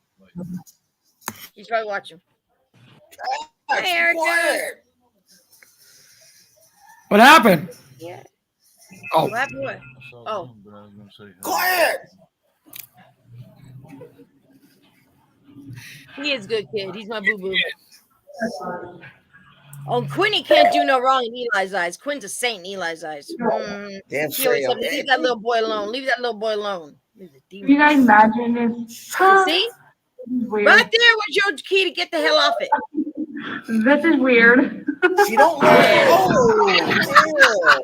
S1: He's probably watching. Hey, Erica.
S3: What happened?
S1: Yeah.
S3: Oh,
S1: What happened? What? Oh.
S2: Quiet.
S1: He is a good kid. He's my boo-boo. Oh, Quinny can't do no wrong in Eli's eyes. Quinn's a saint in Eli's eyes.
S2: Damn
S1: He always
S2: straight.
S1: said, leave that little boy alone. Leave that little boy alone. He's a
S5: Can
S1: demon.
S5: you guys imagine if
S1: See?
S5: this is weird?
S1: Right there was your key to get the hell off it.
S5: This is weird.
S2: She don't like. Oh, yeah.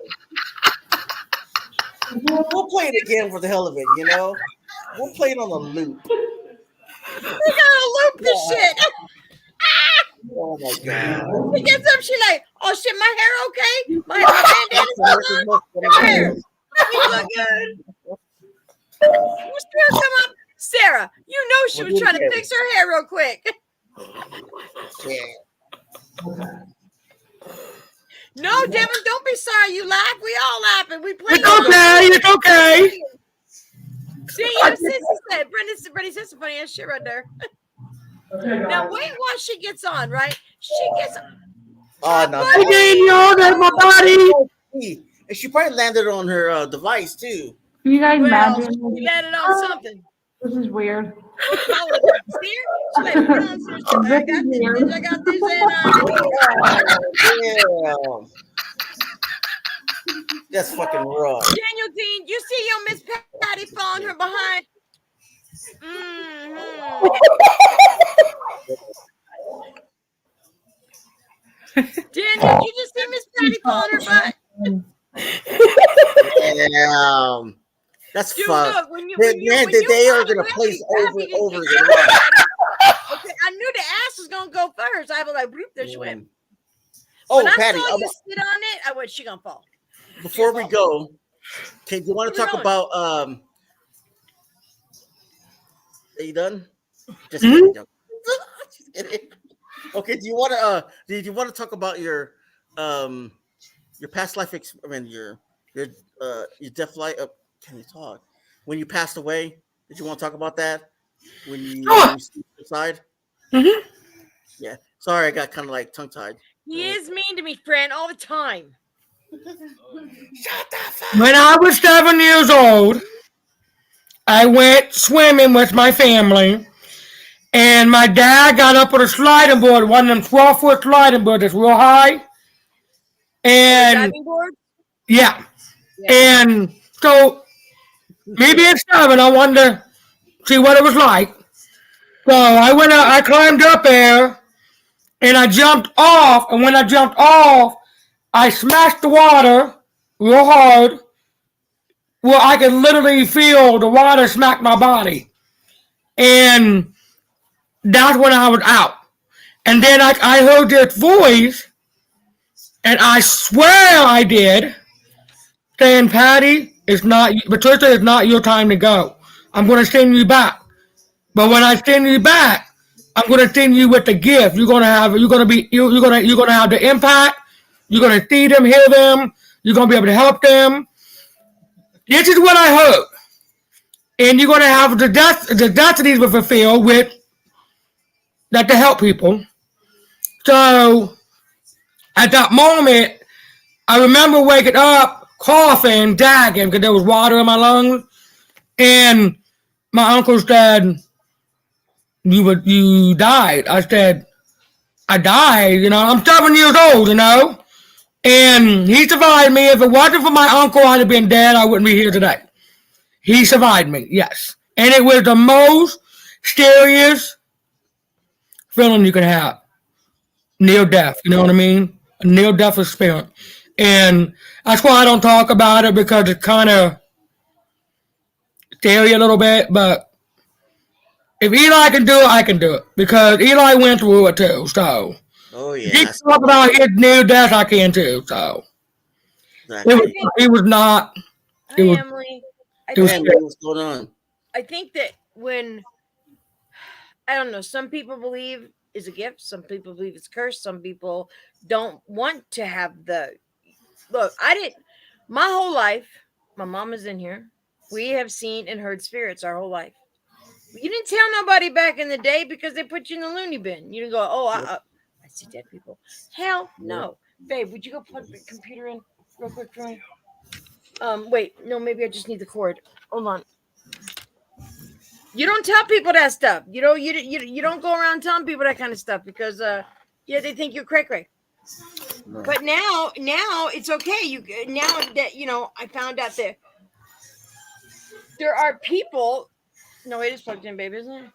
S2: We'll play it again for the hell of it, you know? We'll play it on a loop.
S1: We gotta loop this shit.
S2: Oh my god.
S1: She gets up, she like, oh shit, my hair okay? My bandana's still on? My hair. You look good. What's still come up? Sarah, you know she was trying to fix her hair real quick.
S2: Yeah.
S1: No, Devin, don't be sorry you laugh. We all laughing. We play.
S3: it's okay. It's okay.
S1: See, your sister said, Brenda said some funny ass shit right there. Now wait while she gets on, right? She gets on.
S2: Oh no.
S3: Hey, Daniel, that's my buddy.
S2: And she probably landed on her device too.
S5: Can you guys
S1: Well,
S5: imagine?
S1: she landed on something.
S5: This is weird.
S1: See her? She like, put on some shit. I got this, bitch. I got this, and
S2: Yeah. That's fucking raw.
S1: Daniel Dean, you see your Miss Patty following her behind? Daniel, you just see Miss Patty following her butt?
S2: Damn. That's
S1: Dude,
S2: fun.
S1: look, when
S2: They are gonna
S1: follow
S2: place
S1: Patty,
S2: over
S1: you
S2: again.
S1: Okay, I knew the ass was gonna go first. I was like, bloop, there she went.
S2: Oh,
S1: When I
S2: Patty,
S1: saw you sit on it, I went, she gonna fall.
S2: before we go, okay, do you want to
S1: Where
S2: talk
S1: we
S2: about are you done? Just kidding. Just kidding. Okay, do you want to talk about your past life your death life can you talk? When you passed away, did you want to talk about that? When you side?
S3: Mm-hmm.
S2: Yeah. Sorry, I got kind of like tongue tied.
S1: He is mean to me, friend, all the time.
S3: When I was 7 years old, I went swimming with my family, and my dad got up on a sliding board, one of them 12-foot sliding boards that's real high. And
S1: Diving board?
S3: yeah. And so me being 7, I wanted to see what it was like. So I climbed up there, and I jumped off, and when I jumped off, I smashed the water real hard where I could literally feel the water smack my body. And that's when I was out. And then I heard this voice, and I swear I did, saying, Patty, Patricia, it's not your time to go. I'm going to send you back. But when I send you back, I'm going to send you with the gift. You're going to have the impact. You're going to see them, hear them. You're going to be able to help them. this is what I heard. And you're going to have the destinies will fulfill with that to help people. So at that moment, I remember waking up, coughing, gagging because there was water in my lungs. And my uncle said, you died. I said, I died, I'm 7 years old, And he survived me. If it wasn't for my uncle, I'd have been dead. I wouldn't be here today. He survived me, yes. And it was the most scariest feeling you could have. Near death, you know what I mean? A near death experience. And that's why I don't talk about it, because it's kind of scary a little bit. But if Eli can do it, I can do it. Because Eli went through it too, so.
S2: Oh
S3: If he
S2: yeah.
S3: can talk about his near death, I can too, so.
S2: Exactly.
S3: It was not.
S1: Hi,
S3: It was,
S1: Emily.
S3: it was
S2: Yeah, man, what's going on?
S1: I think that when, I don't know, some people believe is a gift, some people believe it's cursed, some people don't want to have the look. My whole life, my mom is in here. We have seen and heard spirits our whole life. You didn't tell nobody back in the day because they put you in the loony bin. You didn't go, oh, I see dead people. Hell no. Babe, would you go plug the computer in real quick for me? Wait, no, maybe I just need the cord. Hold on. You don't tell people that stuff. You don't go around telling people that kind of stuff because they think you're cray-cray.
S2: No.
S1: But now it's okay. Now that I found out that there are people. No, it is plugged in, babe, isn't it?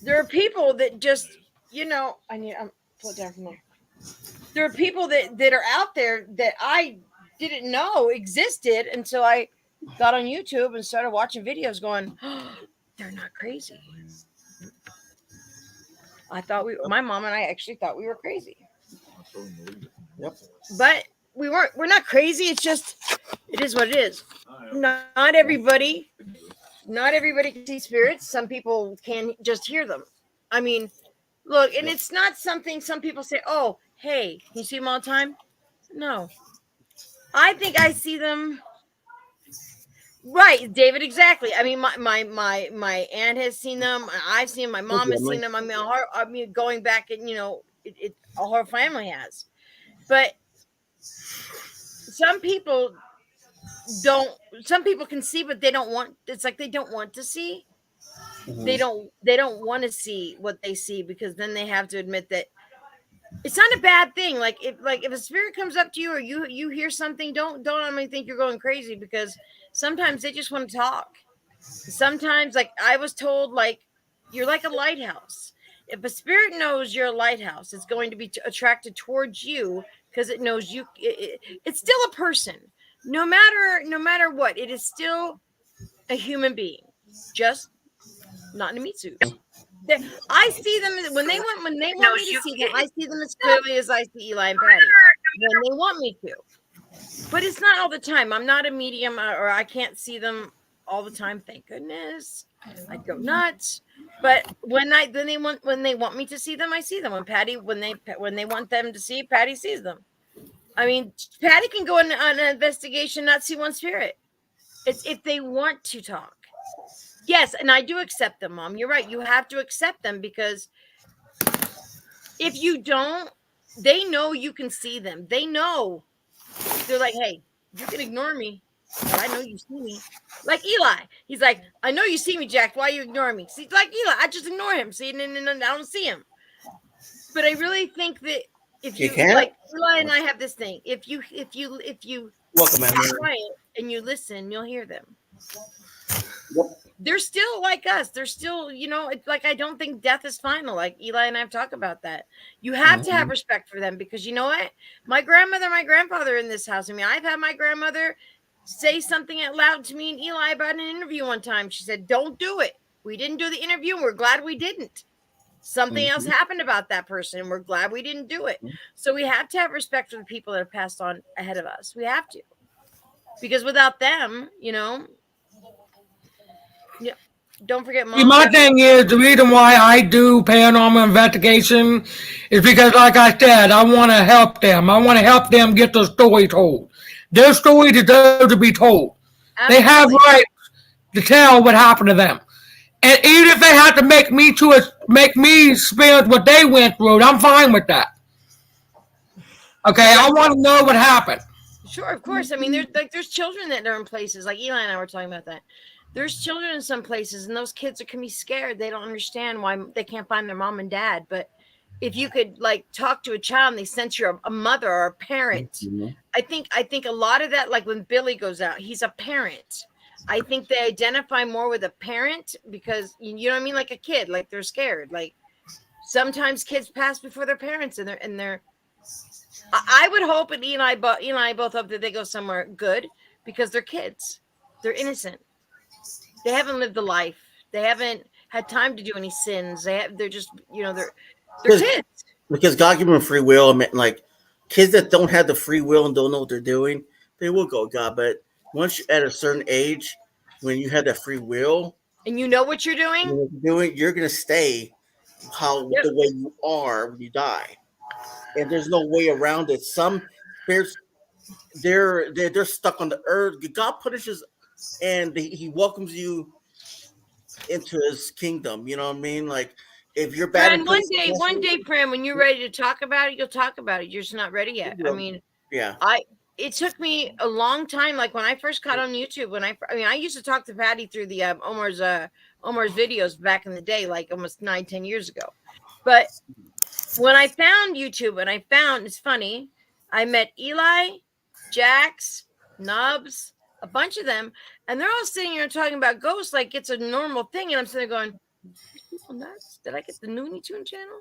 S1: There are people that just I'm pull it down from there. There are people that are out there that I didn't know existed until I got on YouTube and started watching videos going, oh, they're not crazy. My mom and I actually thought we were crazy.
S2: Yep.
S1: But we're not crazy. It's just, it is what it is. Not everybody can see spirits. Some people can just hear them. I mean, look, and it's not something some people say, oh, hey, can you see them all the time? No. I think I see them. Right, David, exactly. I mean, my aunt has seen them. I've seen them. My mom has seen them. I mean, going back and our whole family has. But some people don't. Some people can see, but they don't want. It's like they don't want to see.
S2: Mhm.
S1: They don't want to see what they see because then they have to admit that it's not a bad thing. Like if a spirit comes up to you or you hear something, don't think you're going crazy because sometimes they just want to talk. Sometimes, like I was told, like you're like a lighthouse. If a spirit knows you're a lighthouse, it's going to be attracted towards you because it knows you. It's still a person, no matter what. It is still a human being, just not in a meat suit. I see them when they want me to see them. I see them as clearly as I see Eli and Patty when they want me to. But it's not all the time. I'm not a medium, or I can't see them all the time. Thank goodness. I'd go nuts. But when they want me to see them, I see them. When they want them to see, Patty sees them. I mean, Patty can go on an investigation, not see one spirit. It's if they want to talk. Yes, and I do accept them, Mom. You're right. You have to accept them because if you don't, they know you can see them. They know. They're like, hey, you can ignore me, but I know you see me. Like Eli. He's like, I know you see me, Jack. Why are you ignoring me? See, like Eli, I just ignore him. See, and I don't see him. But I really think that if you like Eli and I have this thing. If you
S2: Welcome,
S1: get
S2: Emily.
S1: quiet and you listen, you'll hear them.
S2: Yep.
S1: They're still like us. They're still, it's like I don't think death is final. Like Eli and I have talked about that. You have to have respect for them because you know what? My grandmother, my grandfather in this house. I mean, I've had my grandmother say something out loud to me and Eli about an interview one time. She said, don't do it. We didn't do the interview and we're glad we didn't. Something else happened about that person and we're glad we didn't do it. So we have to have respect for the people that have passed on ahead of us. We have to. Because without them, yeah. Don't forget, Mom.
S3: my thing is the reason why I do paranormal investigation is because, like I said, I want to help them. I want to help them get the story told. Their story deserves to be told. They have
S1: Absolutely.
S3: rights to tell what happened to them. And even if they have to make me experience what they went through, I'm fine with that. Okay, I want to know what happened.
S1: Sure, of course. I mean, there's children that are in places like Eli and I were talking about that. There's children in some places, and those kids can be scared. They don't understand why they can't find their mom and dad. But if you could like talk to a child, and they sense you're a mother or a parent.
S2: Mm-hmm.
S1: I think a lot of that, like when Billy goes out, he's a parent. I think they identify more with a parent because you know what I mean, like a kid, like they're scared. Like sometimes kids pass before their parents, and they're. I would hope, and Eli and I both hope that they go somewhere good because they're kids. They're innocent. They haven't lived a life. They haven't had time to do any sins. They're just they're
S2: Because
S1: kids.
S2: because God gave them free will. I mean, like kids that don't have the free will and don't know what they're doing, they will go God. But once you're at a certain age, when you have that free will,
S1: And you know what you're doing?
S2: you're gonna stay
S1: Yep.
S2: the way you are when you die, and there's no way around it. Some spirits, they're stuck on the earth. God punishes, and he welcomes you into his kingdom. You know what I mean? Like if you're bad in
S1: Fran,
S2: places,
S1: one day, Fran, when you're ready to talk about it, you'll talk about it. You're just not ready yet. I mean,
S2: yeah,
S1: it took me a long time. Like when I first got on YouTube, I used to talk to Patty through the Omar's videos back in the day, like almost 9-10 years ago. But when I found YouTube, and it's funny, I met Eli, Jax, Nubs, a bunch of them, and they're all sitting here talking about ghosts like it's a normal thing, and I'm sitting there going, people nuts? Did I get the Looney Tune channel?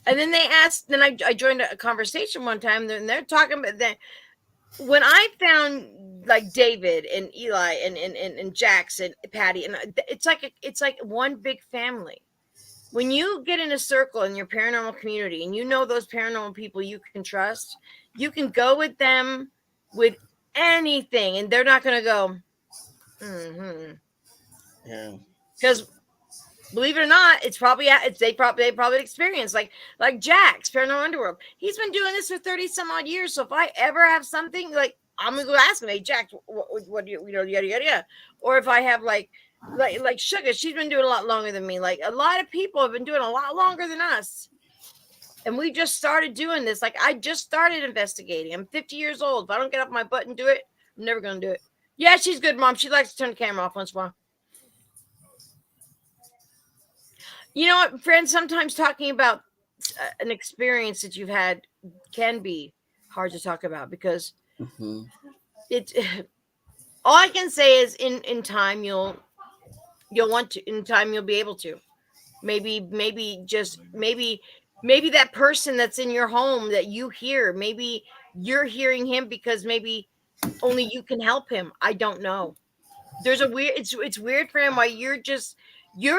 S1: And then they asked, then I joined a conversation one time, and they're talking about that. When I found like David and Eli and Jax and Patty, and it's like one big family. When you get in a circle in your paranormal community and you know those paranormal people you can trust, you can go with them with anything, and they're not going to go,
S2: yeah.
S1: because believe it or not, they probably experienced like Jack's Paranormal Underworld. He's been doing this for 30 some odd years. So if I ever have something, like I'm gonna go ask him, hey Jack, what do you yada yada yada. Or if I have like Sugar, she's been doing a lot longer than me. Like a lot of people have been doing a lot longer than us. And we just started doing this. Like I just started investigating. I'm 50 years old. If I don't get off my butt and do it, I'm never gonna do it. Yeah, she's good, Mom. She likes to turn the camera off once in a while. You know what, friends? Sometimes talking about an experience that you've had can be hard to talk about because
S2: Mm-hmm.
S1: it's all I can say is in time you'll want to, in time you'll be able to. Maybe just maybe that person that's in your home that you hear, maybe you're hearing him because maybe only you can help him. I don't know. There's a weird it's weird for him why you're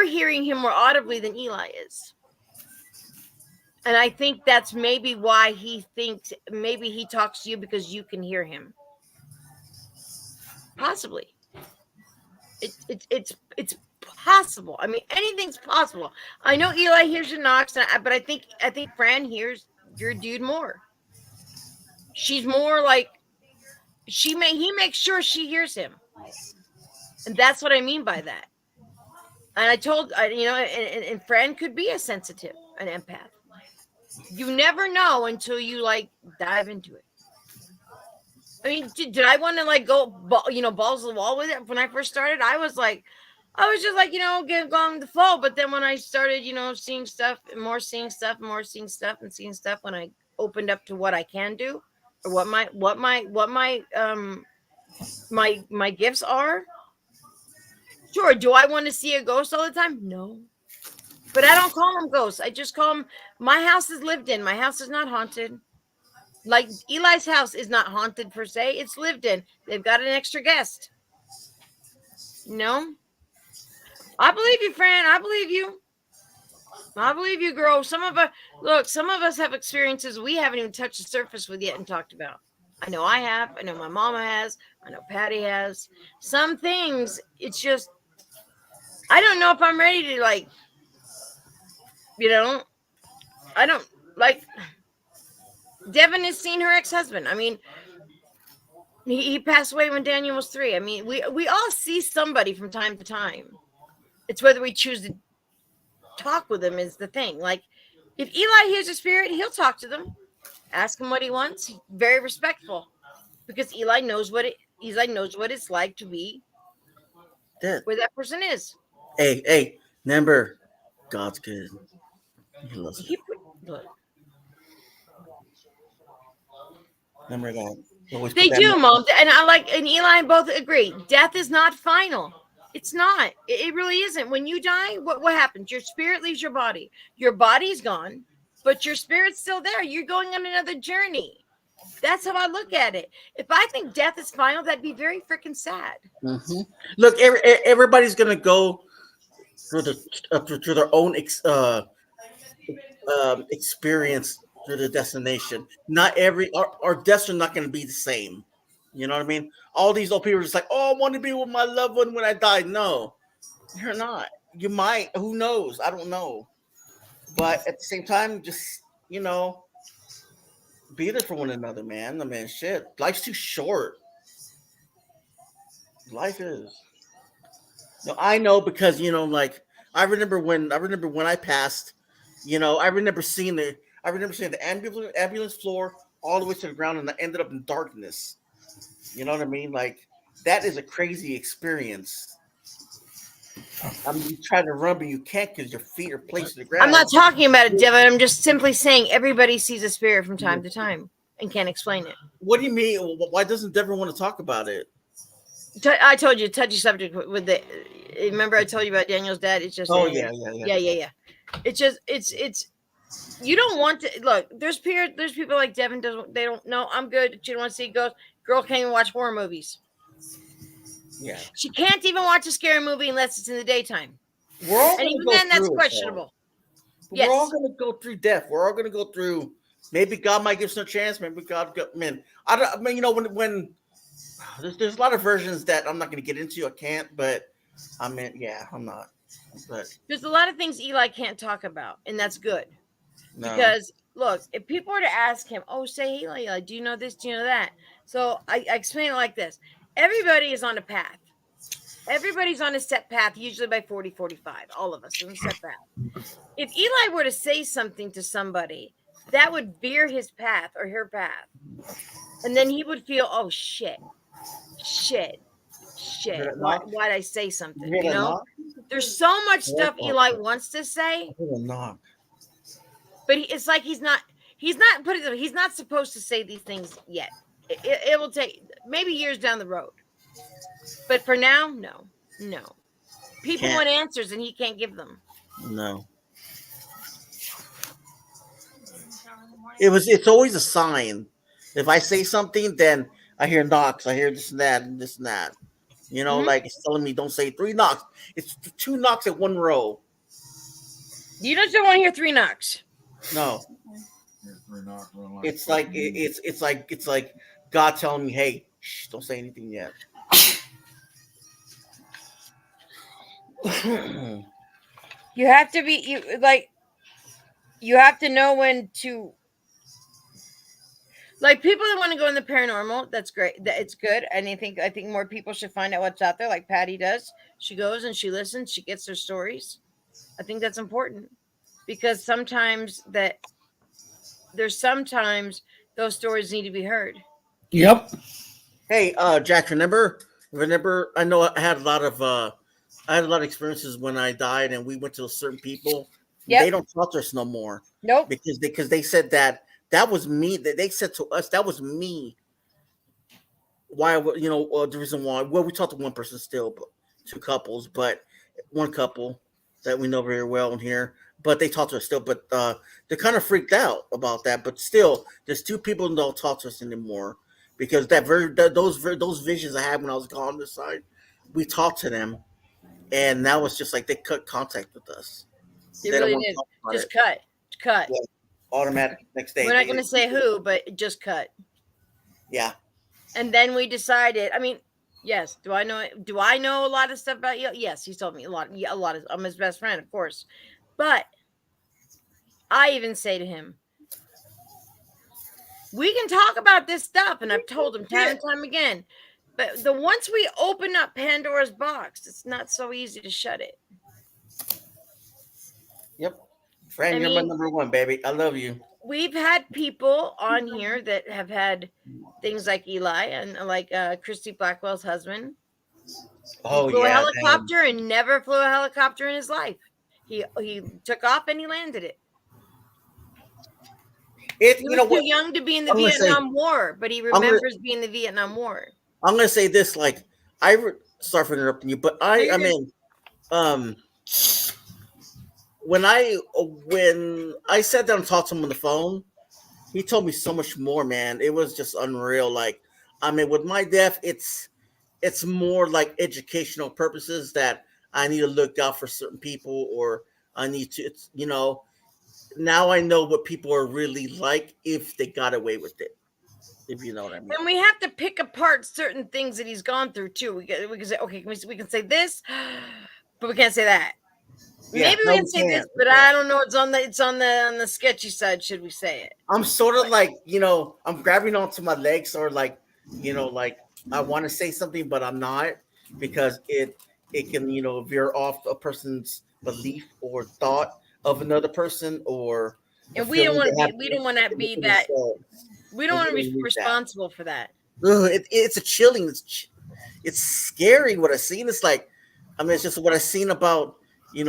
S1: hearing him more audibly than Eli is. And I think that's maybe why he thinks maybe he talks to you because you can hear him. Possibly. It's possible. I mean, anything's possible. I know Eli hears your knocks, but I think Fran hears your dude more. She's more like he makes sure she hears him, and that's what I mean by that. And I told and Fran could be a sensitive, an empath. You never know until you like dive into it. I mean, did I want to like go, balls to the wall with it when I first started? I was just like, getting going with the flow. But then when I started, seeing stuff and more seeing stuff, and more seeing stuff and seeing stuff, when I opened up to what I can do or what my gifts are. Sure. Do I want to see a ghost all the time? No. But I don't call them ghosts. I just call them, my house is lived in. My house is not haunted. Like Eli's house is not haunted per se. It's lived in. They've got an extra guest. No. I believe you, Fran. I believe you. I believe you, girl. Some of us have experiences we haven't even touched the surface with yet and talked about. I know I have. I know my mama has. I know Patty has. Some things, it's just, I don't know if I'm ready to I don't Devin has seen her ex-husband. I mean, He passed away when Daniel was 3. I mean, we all see somebody from time to time. It's whether we choose to talk with them is the thing. Like, if Eli hears a spirit, he'll talk to them, ask him what he wants. Very respectful, because Eli knows what it's like to be
S2: That,
S1: where that person is.
S2: hey, remember, God's good. He loves you.
S1: Look,
S2: Remember that. Always
S1: they
S2: put that
S1: do,
S2: in-
S1: Mom, and Eli both agree. Death is not final. It's not. It really isn't. When you die, what happens? Your spirit leaves your body. Your body's gone, but your spirit's still there. You're going on another journey. That's how I look at it. If I think death is final, that'd be very freaking sad.
S2: Mhm. Look, everybody's gonna go through through their own experience through the destination. Not our deaths are not going to be the same. You know what I mean? All these old people are just like, oh, I want to be with my loved one when I die. No, you're not. You might. Who knows? I don't know. But at the same time, just be there for one another, man. I mean, shit, life's too short. Life is. No, I know because like I remember when I passed. I remember seeing the ambulance floor all the way to the ground, and I ended up in darkness. You know what I mean? Like that is a crazy experience. I mean, you try to run, but you can't because your feet are placed to the ground.
S1: I'm not talking about it, Devin. I'm just simply saying everybody sees a spirit from time to time and can't explain it.
S2: What do you mean? Why doesn't Devin want to talk about it?
S1: I told you, touchy subject with the. Remember, I told you about Daniel's dad. It's just.
S2: Oh
S1: yeah. It's just it's. You don't want to look. There's people like Devin. They don't know. I'm good. She don't want to see ghosts. Girl can't even watch horror movies.
S2: Yeah,
S1: She can't even watch a scary movie unless it's in the daytime.
S2: we're all
S1: And
S2: going to
S1: even
S2: go
S1: then, that's
S2: through it,
S1: questionable.
S2: though.
S1: Yes.
S2: We're all going to go through death. We're all going to go through. Maybe God might give us a chance. Maybe God, man. I mean, when there's a lot of versions that I'm not going to get into. I can't, but I mean, yeah, I'm not. But
S1: There's a lot of things Eli can't talk about, and that's good.
S2: no.
S1: Because look, if people were to ask him, "Oh, say Eli, do you know this? Do you know that?" So I explain it like this: everybody is on a path. Everybody's on a set path, usually by 40, 45. All of us on a set path. If Eli were to say something to somebody, that would veer his path or her path, and then he would feel, "Oh shit, shit."
S2: Hear that
S1: Why,
S2: knock?
S1: why'd I say something?
S2: You hear
S1: You
S2: that
S1: know,
S2: knock?
S1: there's so much stuff Eli wants to say,
S2: I hear a knock.
S1: but it's like he's not he's not supposed to say these things yet. It will take maybe years down the road, but for now, no. People
S2: Can't.
S1: want answers and he can't give them.
S2: No. It's always a sign. If I say something, then I hear knocks. I hear this and that and this and that. Like it's telling me don't say 3 knocks. It's 2 knocks at 1 row.
S1: You just don't want to hear 3 knocks.
S2: No. It's like God telling me, hey, shh, don't say anything yet.
S1: You have to be you have to know when to. Like people that want to go in the paranormal, that's great. It's good. And I think more people should find out what's out there, like Patty does. She goes and she listens. She gets their stories. I think that's important because sometimes those stories need to be heard.
S3: Yep.
S2: Hey, Jack, remember? I know I had a lot of experiences when I died, and we went to certain people.
S1: Yep.
S2: They don't talk to us no more.
S1: Nope.
S2: Because they said that was me. That they said to us that was me. Why? The reason why. Well, we talked to one person still, but 2 couples, but one couple that we know very well in here. But they talk to us still. But they're kind of freaked out about that. But still, there's 2 people that don't talk to us anymore because those visions I had when I was gone on this side, we talked to them, and that was just like they cut contact with us.
S1: They
S2: They don't
S1: really
S2: want to
S1: did.
S2: talk about
S1: Just
S2: it.
S1: cut.
S2: Yeah. Automatic next day.
S1: We're not going to say who, but just cut.
S2: Yeah.
S1: And then we decided. I mean, yes. Do I know a lot of stuff about you? Yes, he's told me a lot. Yeah, a lot. I'm his best friend, of course. But I even say to him, We can talk about this stuff, and I've told him time and time again. But once we open up Pandora's box, it's not so easy to shut it.
S2: Yep. Fran,
S1: I
S2: you're my
S1: mean,
S2: number one, baby. I love you.
S1: we've had people on here that have had things like Eli and like Christy Blackwell's husband. He
S2: Oh
S1: flew a
S2: yeah,
S1: helicopter and never flew a helicopter in his life. He took off and he landed it. He
S2: you
S1: was
S2: know
S1: too
S2: what?
S1: young to be in the
S2: I'm gonna say-
S1: Vietnam War, but he remembers being in the Vietnam War.
S2: I'm gonna say this, like sorry for interrupting you, but I mean, when I sat down and talked to him on the phone, he told me so much more, man. It was just unreal. Like, I mean, with my death, it's more like educational purposes that I need to look out for certain people, or I need to, now I know what people are really like if they got away with it. If you know what I mean.
S1: And we have to pick apart certain things that he's gone through too. We can say, okay, we can say this, but we can't say that.
S2: Yeah,
S1: Maybe we can say this, but I don't know. It's on the sketchy side. Should we say it?
S2: I'm sort of like, I'm grabbing onto my legs, or like, like I want to say something, but I'm not, because it can, veer off a person's belief or thought of another person, or
S1: and we don't want to be. We don't want to be that. We don't want to be responsible for that.
S2: It's a chilling. It's scary what I've seen. It's like, I mean, it's just what I've seen about, yeah,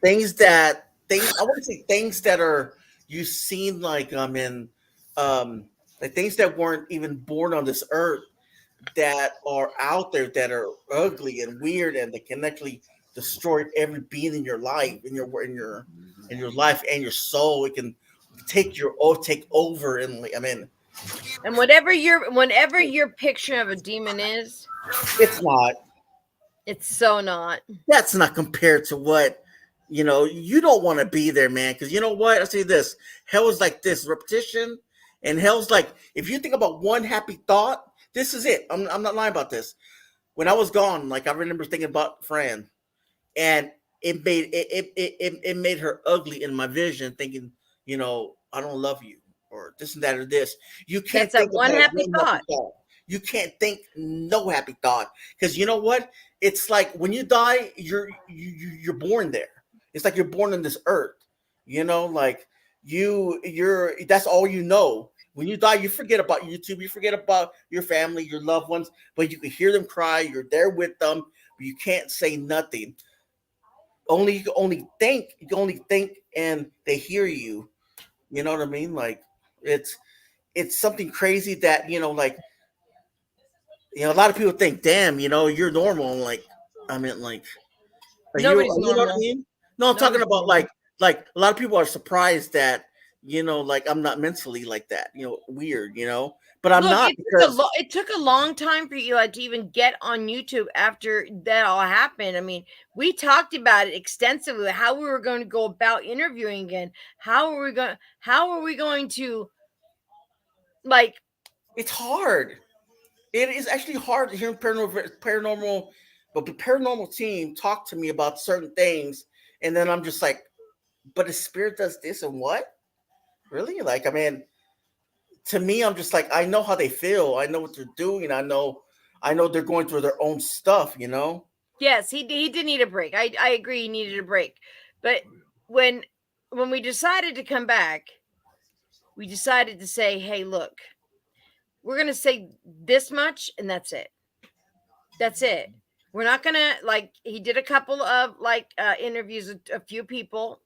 S2: things I want to say things that are you seen, like, like things that weren't even born on this earth, that are out there, that are ugly and weird, and that can actually destroy every being in your life, in your life and your soul. It can take over, and I mean,
S1: and whatever your picture of a demon is,
S2: it's not.
S1: It's so not.
S2: That's not compared to what, you don't want to be there, man. Because you know what? I say this: hell is like this repetition, and hell's like, if you think about one happy thought, this is it. I'm not lying about this. When I was gone, like, I remember thinking about Fran, and it made her ugly in my vision, thinking, I don't love you, or this and that, or this. You can't
S1: That's
S2: think
S1: that one
S2: about
S1: happy thought.
S2: You can't think no happy thought, because you know what? It's like when you die, you're born there. It's like you're born on this earth. Like you're that's all you know. When you die, you forget about YouTube, you forget about your family, your loved ones, but you can hear them cry. You're there with them, but you can't say nothing. You can only think, and they hear you. You know what I mean? Like, it's something crazy that, like, a lot of people think, damn, you're normal. I'm like, I mean, like,
S1: Nobody's
S2: you know what I
S1: normal.
S2: mean? No, I'm talking about like a lot of people are surprised that, like, I'm not mentally like that, weird, but I'm not.
S1: It took a long time for Eli to even get on YouTube after that all happened. I mean, we talked about it extensively, how we were going to go about interviewing again. How are we going to, like,
S2: it's hard. It is actually hard to hear paranormal, but the paranormal team talk to me about certain things, and then I'm just like, but the spirit does this and what? Really? Like, I mean, to me, I'm just like, I know how they feel. I know what they're doing. I know they're going through their own stuff,
S1: Yes, he did need a break. I agree, he needed a break. But when we decided to come back, we decided to say, hey, look, we're going to say this much, and that's it. That's it. We're not going to, like, he did a couple of, like, interviews with a few people,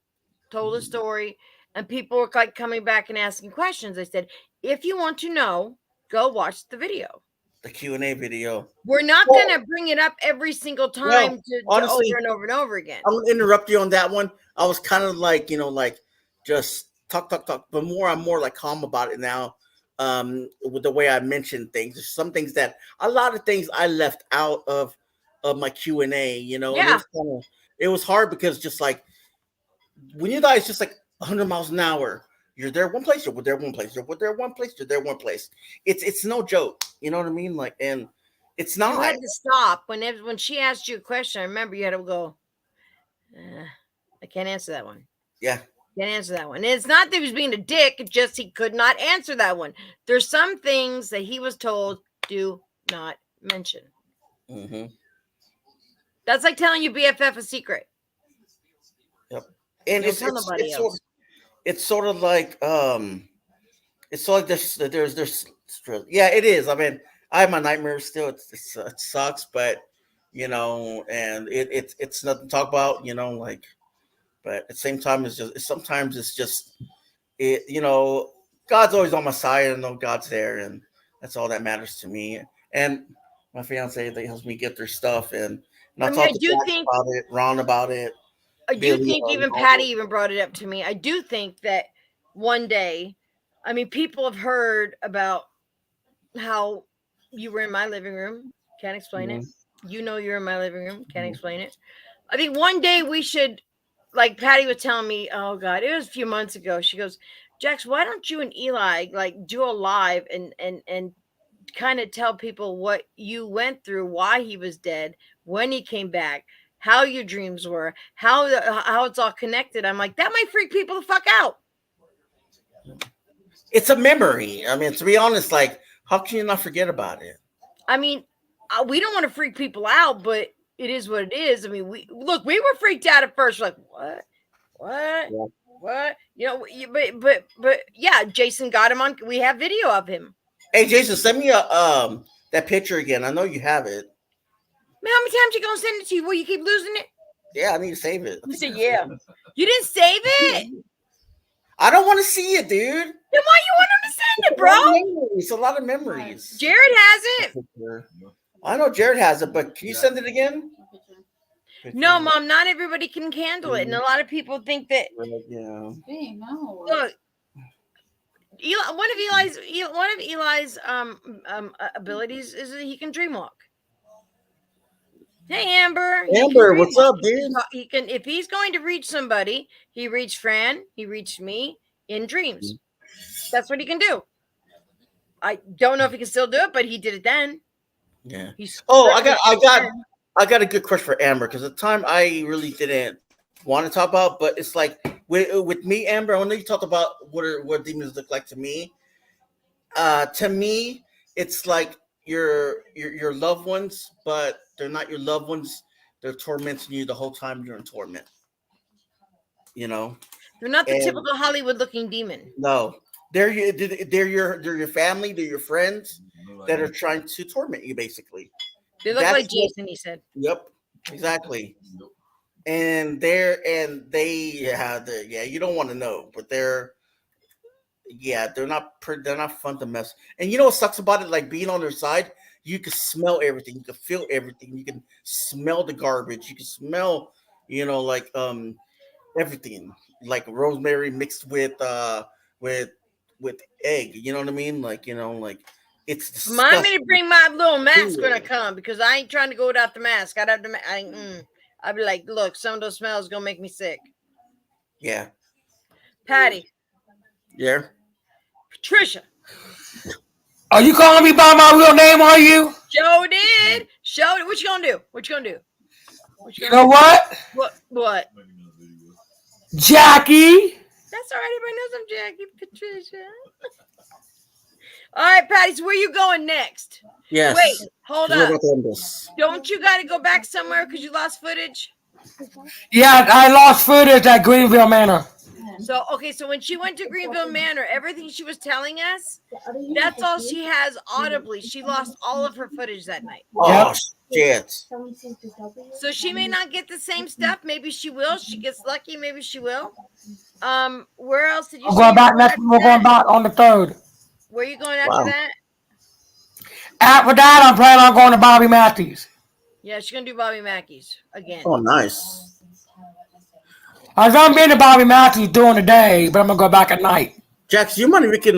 S1: told a story, and people were, like, coming back and asking questions. I said, if you want to know, go watch the video.
S2: The Q&A video.
S1: We're not going to bring it up every single time to
S2: honestly,
S1: over and over and over again.
S2: I'm going to interrupt you on that one. I was kind of like, like, just talk. But I'm more like calm about it now. With the way I mentioned things, there's some things a lot of things I left out of my Q&A,
S1: Yeah.
S2: And it was hard, because just like when you die, it's just like 100 miles an hour. You're there one place, you're there one place, you're there one place, you're there one place. It's no joke, you know what I mean? Like, and it's not.
S1: You had to stop when she asked you a question. I remember you had to go, I can't answer that one.
S2: Yeah.
S1: Can't answer that one. And it's not that he was being a dick, it's just he could not answer that one. There's some things that he was told, do not mention.
S2: Mm-hmm.
S1: That's like telling your BFF a secret.
S2: Yep. And
S1: Don't tell nobody else.
S2: It's sort of like it's sort of like there's yeah, it is. I mean, I have my nightmares still. It sucks, but you know, and it's nothing to talk about, you know, like. But at the same time, sometimes it's just it. You know, God's always on my side. I know God's there, and that's all that matters to me. And my fiance, they helps me get their stuff, and I talk to Jack about it, Ron about it.
S1: I do think even Patty even brought it up to me. I do think that one day, I mean, people have heard about how you were in my living room. Can't explain it. You know you're in my living room. Can't explain it. I think one day we should, like Patty was telling me, oh God, it was a few months ago. She goes, Jax, why don't you and Eli like do a live and kind of tell people what you went through, why he was dead, when he came back, how your dreams were, how it's all connected. I'm like, that might freak people the fuck out.
S2: It's a memory. I mean, to be honest, like, how can you not forget about it?
S1: I mean, we don't want to freak people out, but it is what it is. I mean, we were freaked out at first. We're like, what? You know, but yeah, Jason got him on. We have video of him.
S2: Hey, Jason, send me that picture again. I know you have it.
S1: Man, how many times you gonna send it to you? Will you keep losing it?
S2: Yeah, I need to save it.
S1: You said, yeah. You didn't save it?
S2: I don't want to see it, dude.
S1: Then why you want him to send it, bro?
S2: It's a lot of memories.
S1: Jared has it.
S2: I know Jared has it, but can you send it again?
S1: No, Mom, not everybody can handle it. And a lot of people think that,
S2: yeah.
S1: Look, one of Eli's abilities is that he can dream walk. Hey, Amber.
S2: Amber, what's up, dude?
S1: He can, if he's going to reach somebody, he reached Fran, he reached me in dreams. That's what he can do. I don't know if he can still do it, but he did it then.
S2: Yeah. I got a good question for Amber, because at the time I really didn't want to talk about, but it's like with me, Amber, I know you talked about what demons look like to me. To me, it's like your loved ones, but they're not your loved ones. They're tormenting you the whole time you're in torment. You know,
S1: they're not the typical Hollywood-looking demon.
S2: No, they're your family. They're your friends that are trying to torment you, basically.
S1: They look like Jason. He said.
S2: Yep, exactly. And you don't want to know, but they're not fun to mess. And you know what sucks about it? Like being on their side, you can smell everything, you can feel everything, you can smell the garbage, you can smell, like everything, like rosemary mixed with egg. You know what I mean? Like it's disgusting.
S1: Remind me to bring my little mask when I come, because I ain't trying to go without the mask. I'd have to. I'd be like, look, some of those smells gonna make me sick.
S2: Yeah.
S1: Patty.
S2: Yeah.
S1: Patricia.
S3: Are you calling me by my real name, are you?
S1: Joe did. What you gonna do?
S3: You know what?
S1: What?
S3: Jackie.
S1: That's all right. Everybody knows I'm Jackie Patricia. All right, Patty, so where you going next?
S2: Yes.
S1: Wait, hold on.
S2: This.
S1: Don't you got to go back somewhere because you lost footage?
S3: Yeah, I lost footage at Greenville Manor.
S1: So when she went to Greenville Manor, everything she was telling us, that's all she has audibly. She lost all of her footage that night.
S2: Oh, shit.
S1: So she may not get the same stuff. Maybe she will. She gets lucky. Maybe she will. Where else did you?
S3: We're going back on the 3rd.
S1: Where are you going after that?
S3: After that, I'm planning on going to Bobby Matthews.
S1: Yeah, she's going to do Bobby Mackey's again.
S2: Oh, nice.
S3: I've done been to Bobby Matthews during the day, but I'm going to go back at night.
S2: Jax, do you mind if we can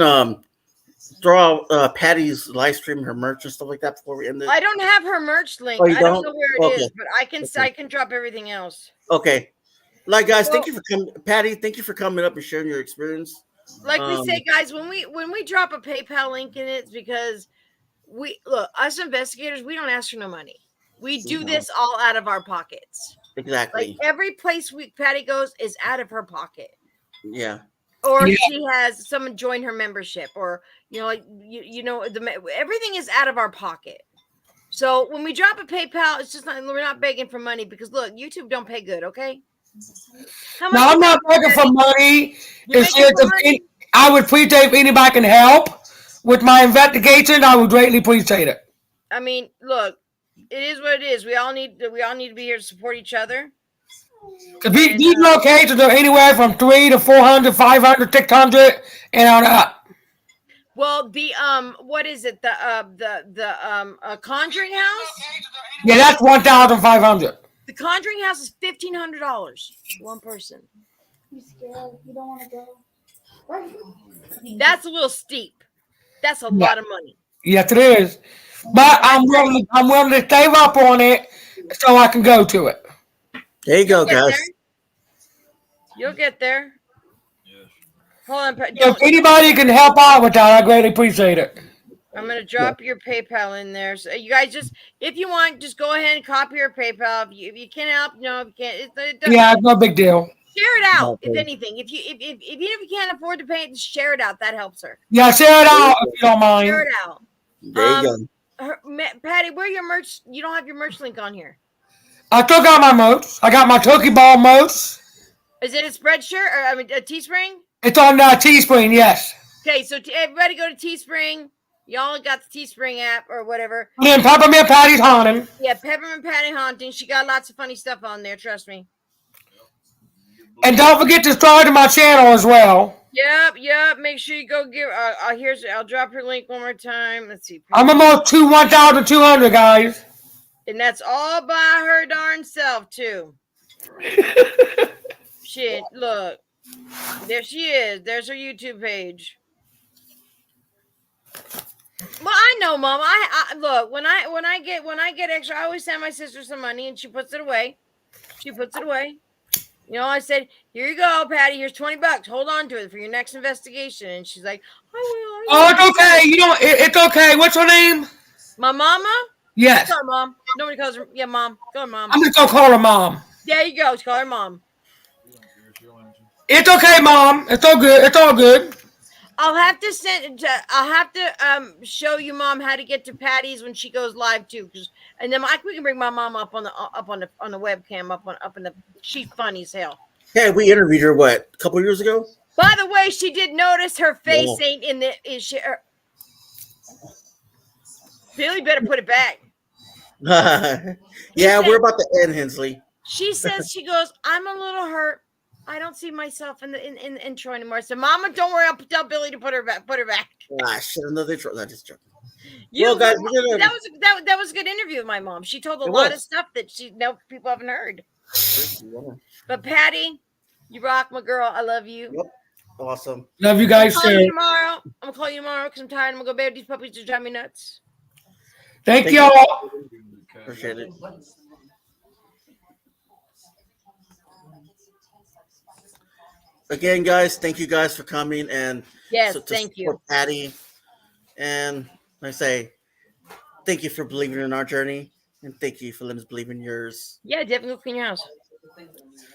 S2: throw out Patty's live stream, her merch and stuff like that before we end it?
S1: I don't have her merch link. I don't know where it is, but I can drop everything else.
S2: Okay. Like, guys, thank you for coming. Patty, thank you for coming up and sharing your experience.
S1: Like we say, guys, when we drop a PayPal link in it, it's because us investigators, we don't ask for no money. We do this all out of our pockets.
S2: Exactly.
S1: Like every place Patty goes is out of her pocket.
S2: Yeah.
S1: or
S3: Yeah.
S1: she has someone join her membership, or like everything is out of our pocket. So when we drop a PayPal, it's just we're not begging for money, because look, YouTube don't pay good. Okay, how much?
S3: No, I'm not looking for money.
S1: You're
S3: It's
S1: making
S3: just
S1: for money?
S3: I would appreciate if anybody can help with my investigation. I would greatly appreciate it.
S1: I mean, look, it is what it is. We all need to be here to support each other.
S3: Because these locations are anywhere from 300 to 400, 500, 600, and on up.
S1: Well, the what is it? The Conjuring House.
S3: Yeah, that's 1,500.
S1: The Conjuring House is $1,500 one person.
S4: You scared? You don't want to go?
S1: That's a little steep. That's a lot of money.
S3: Yes, it is. But I'm willing to save up on it so I can go to it.
S2: There you go,
S1: You'll get
S2: guys.
S1: there. You'll get there. Hold on.
S3: If anybody can help out with that, I greatly appreciate it.
S1: I'm gonna drop your PayPal in there. So you guys just, if you want, just go ahead and copy your PayPal. If you can't help, if you can't,
S3: Yeah, it's no big deal.
S1: share it out.
S2: Okay.
S1: If anything, if even if you can't afford to pay it, just share it out. That helps her.
S3: Yeah, share it out if you don't mind.
S1: Share it out.
S2: There you go.
S1: Patty, where your merch? You don't have your merch link on here.
S3: I took out my moats. I got my turkey ball moats.
S1: Is it a Spreadshirt, or a Teespring?
S3: It's on Teespring, yes.
S1: Okay, so everybody go to Teespring. Y'all got the Teespring app or whatever.
S3: And then Peppermint Patty's haunting.
S1: Yeah, Peppermint Patty haunting. She got lots of funny stuff on there. Trust me.
S3: And don't forget to subscribe to my channel as well.
S1: Yep. Make sure you go give. I'll drop her link one more time. Let's see.
S3: I'm almost to 1,200, guys.
S1: And that's all by her darn self too. Shit, look. There she is. There's her YouTube page. Well, I know, Mom. I look, when I get extra, I always send my sister some money, and she puts it away. I said, "Here you go, Patty. Here's $20. Hold on to it for your next investigation." And she's like, "I will."
S3: Oh, it's okay. It's okay. What's her name?
S1: My mama?
S3: Yes.
S1: Go, Mom. Nobody calls her. Yeah, Mom. Go, Mom.
S3: I'm just going to call her Mom.
S1: There you go. Call her Mom.
S3: It's okay, Mom. It's all good. It's all good.
S1: I'll have to show you, Mom, how to get to Patty's when she goes live too, and then we can bring my mom up on the webcam up in the. She's funny as hell.
S2: Yeah, we interviewed her a couple years ago.
S1: By the way, she did notice her face ain't in the. Billy better put it back.
S2: Yeah, we're about to end, Hensley.
S1: She says, she goes, "I'm a little hurt. I don't see myself in the intro anymore." So, Mama, don't worry. I'll tell Billy to put her back.
S2: Shit, another intro. That's just joking.
S1: Well,
S2: guys,
S1: that was a good interview with my mom. She told a lot of stuff that people haven't heard. But Patty, you rock, my girl. I love you.
S2: Yep. Awesome.
S3: Love you guys
S1: I'm
S3: too.
S1: gonna call you tomorrow because I'm tired. I'm gonna go to bed. These puppies just drive me nuts.
S3: Thank y'all.
S2: Appreciate it. Again, guys, thank you guys for coming and
S1: Thank you,
S2: Patty. And I say thank you for believing in our journey, and thank you for letting us believe in yours.
S1: Yeah, Devin, go clean your house.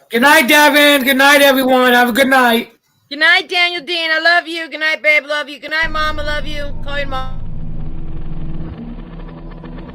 S3: Good night, Devin. Good night, everyone. Have a good night.
S1: Good night, Daniel Dean. I love you. Good night, babe. Love you. Good night, Mom. I love you. Call your mom.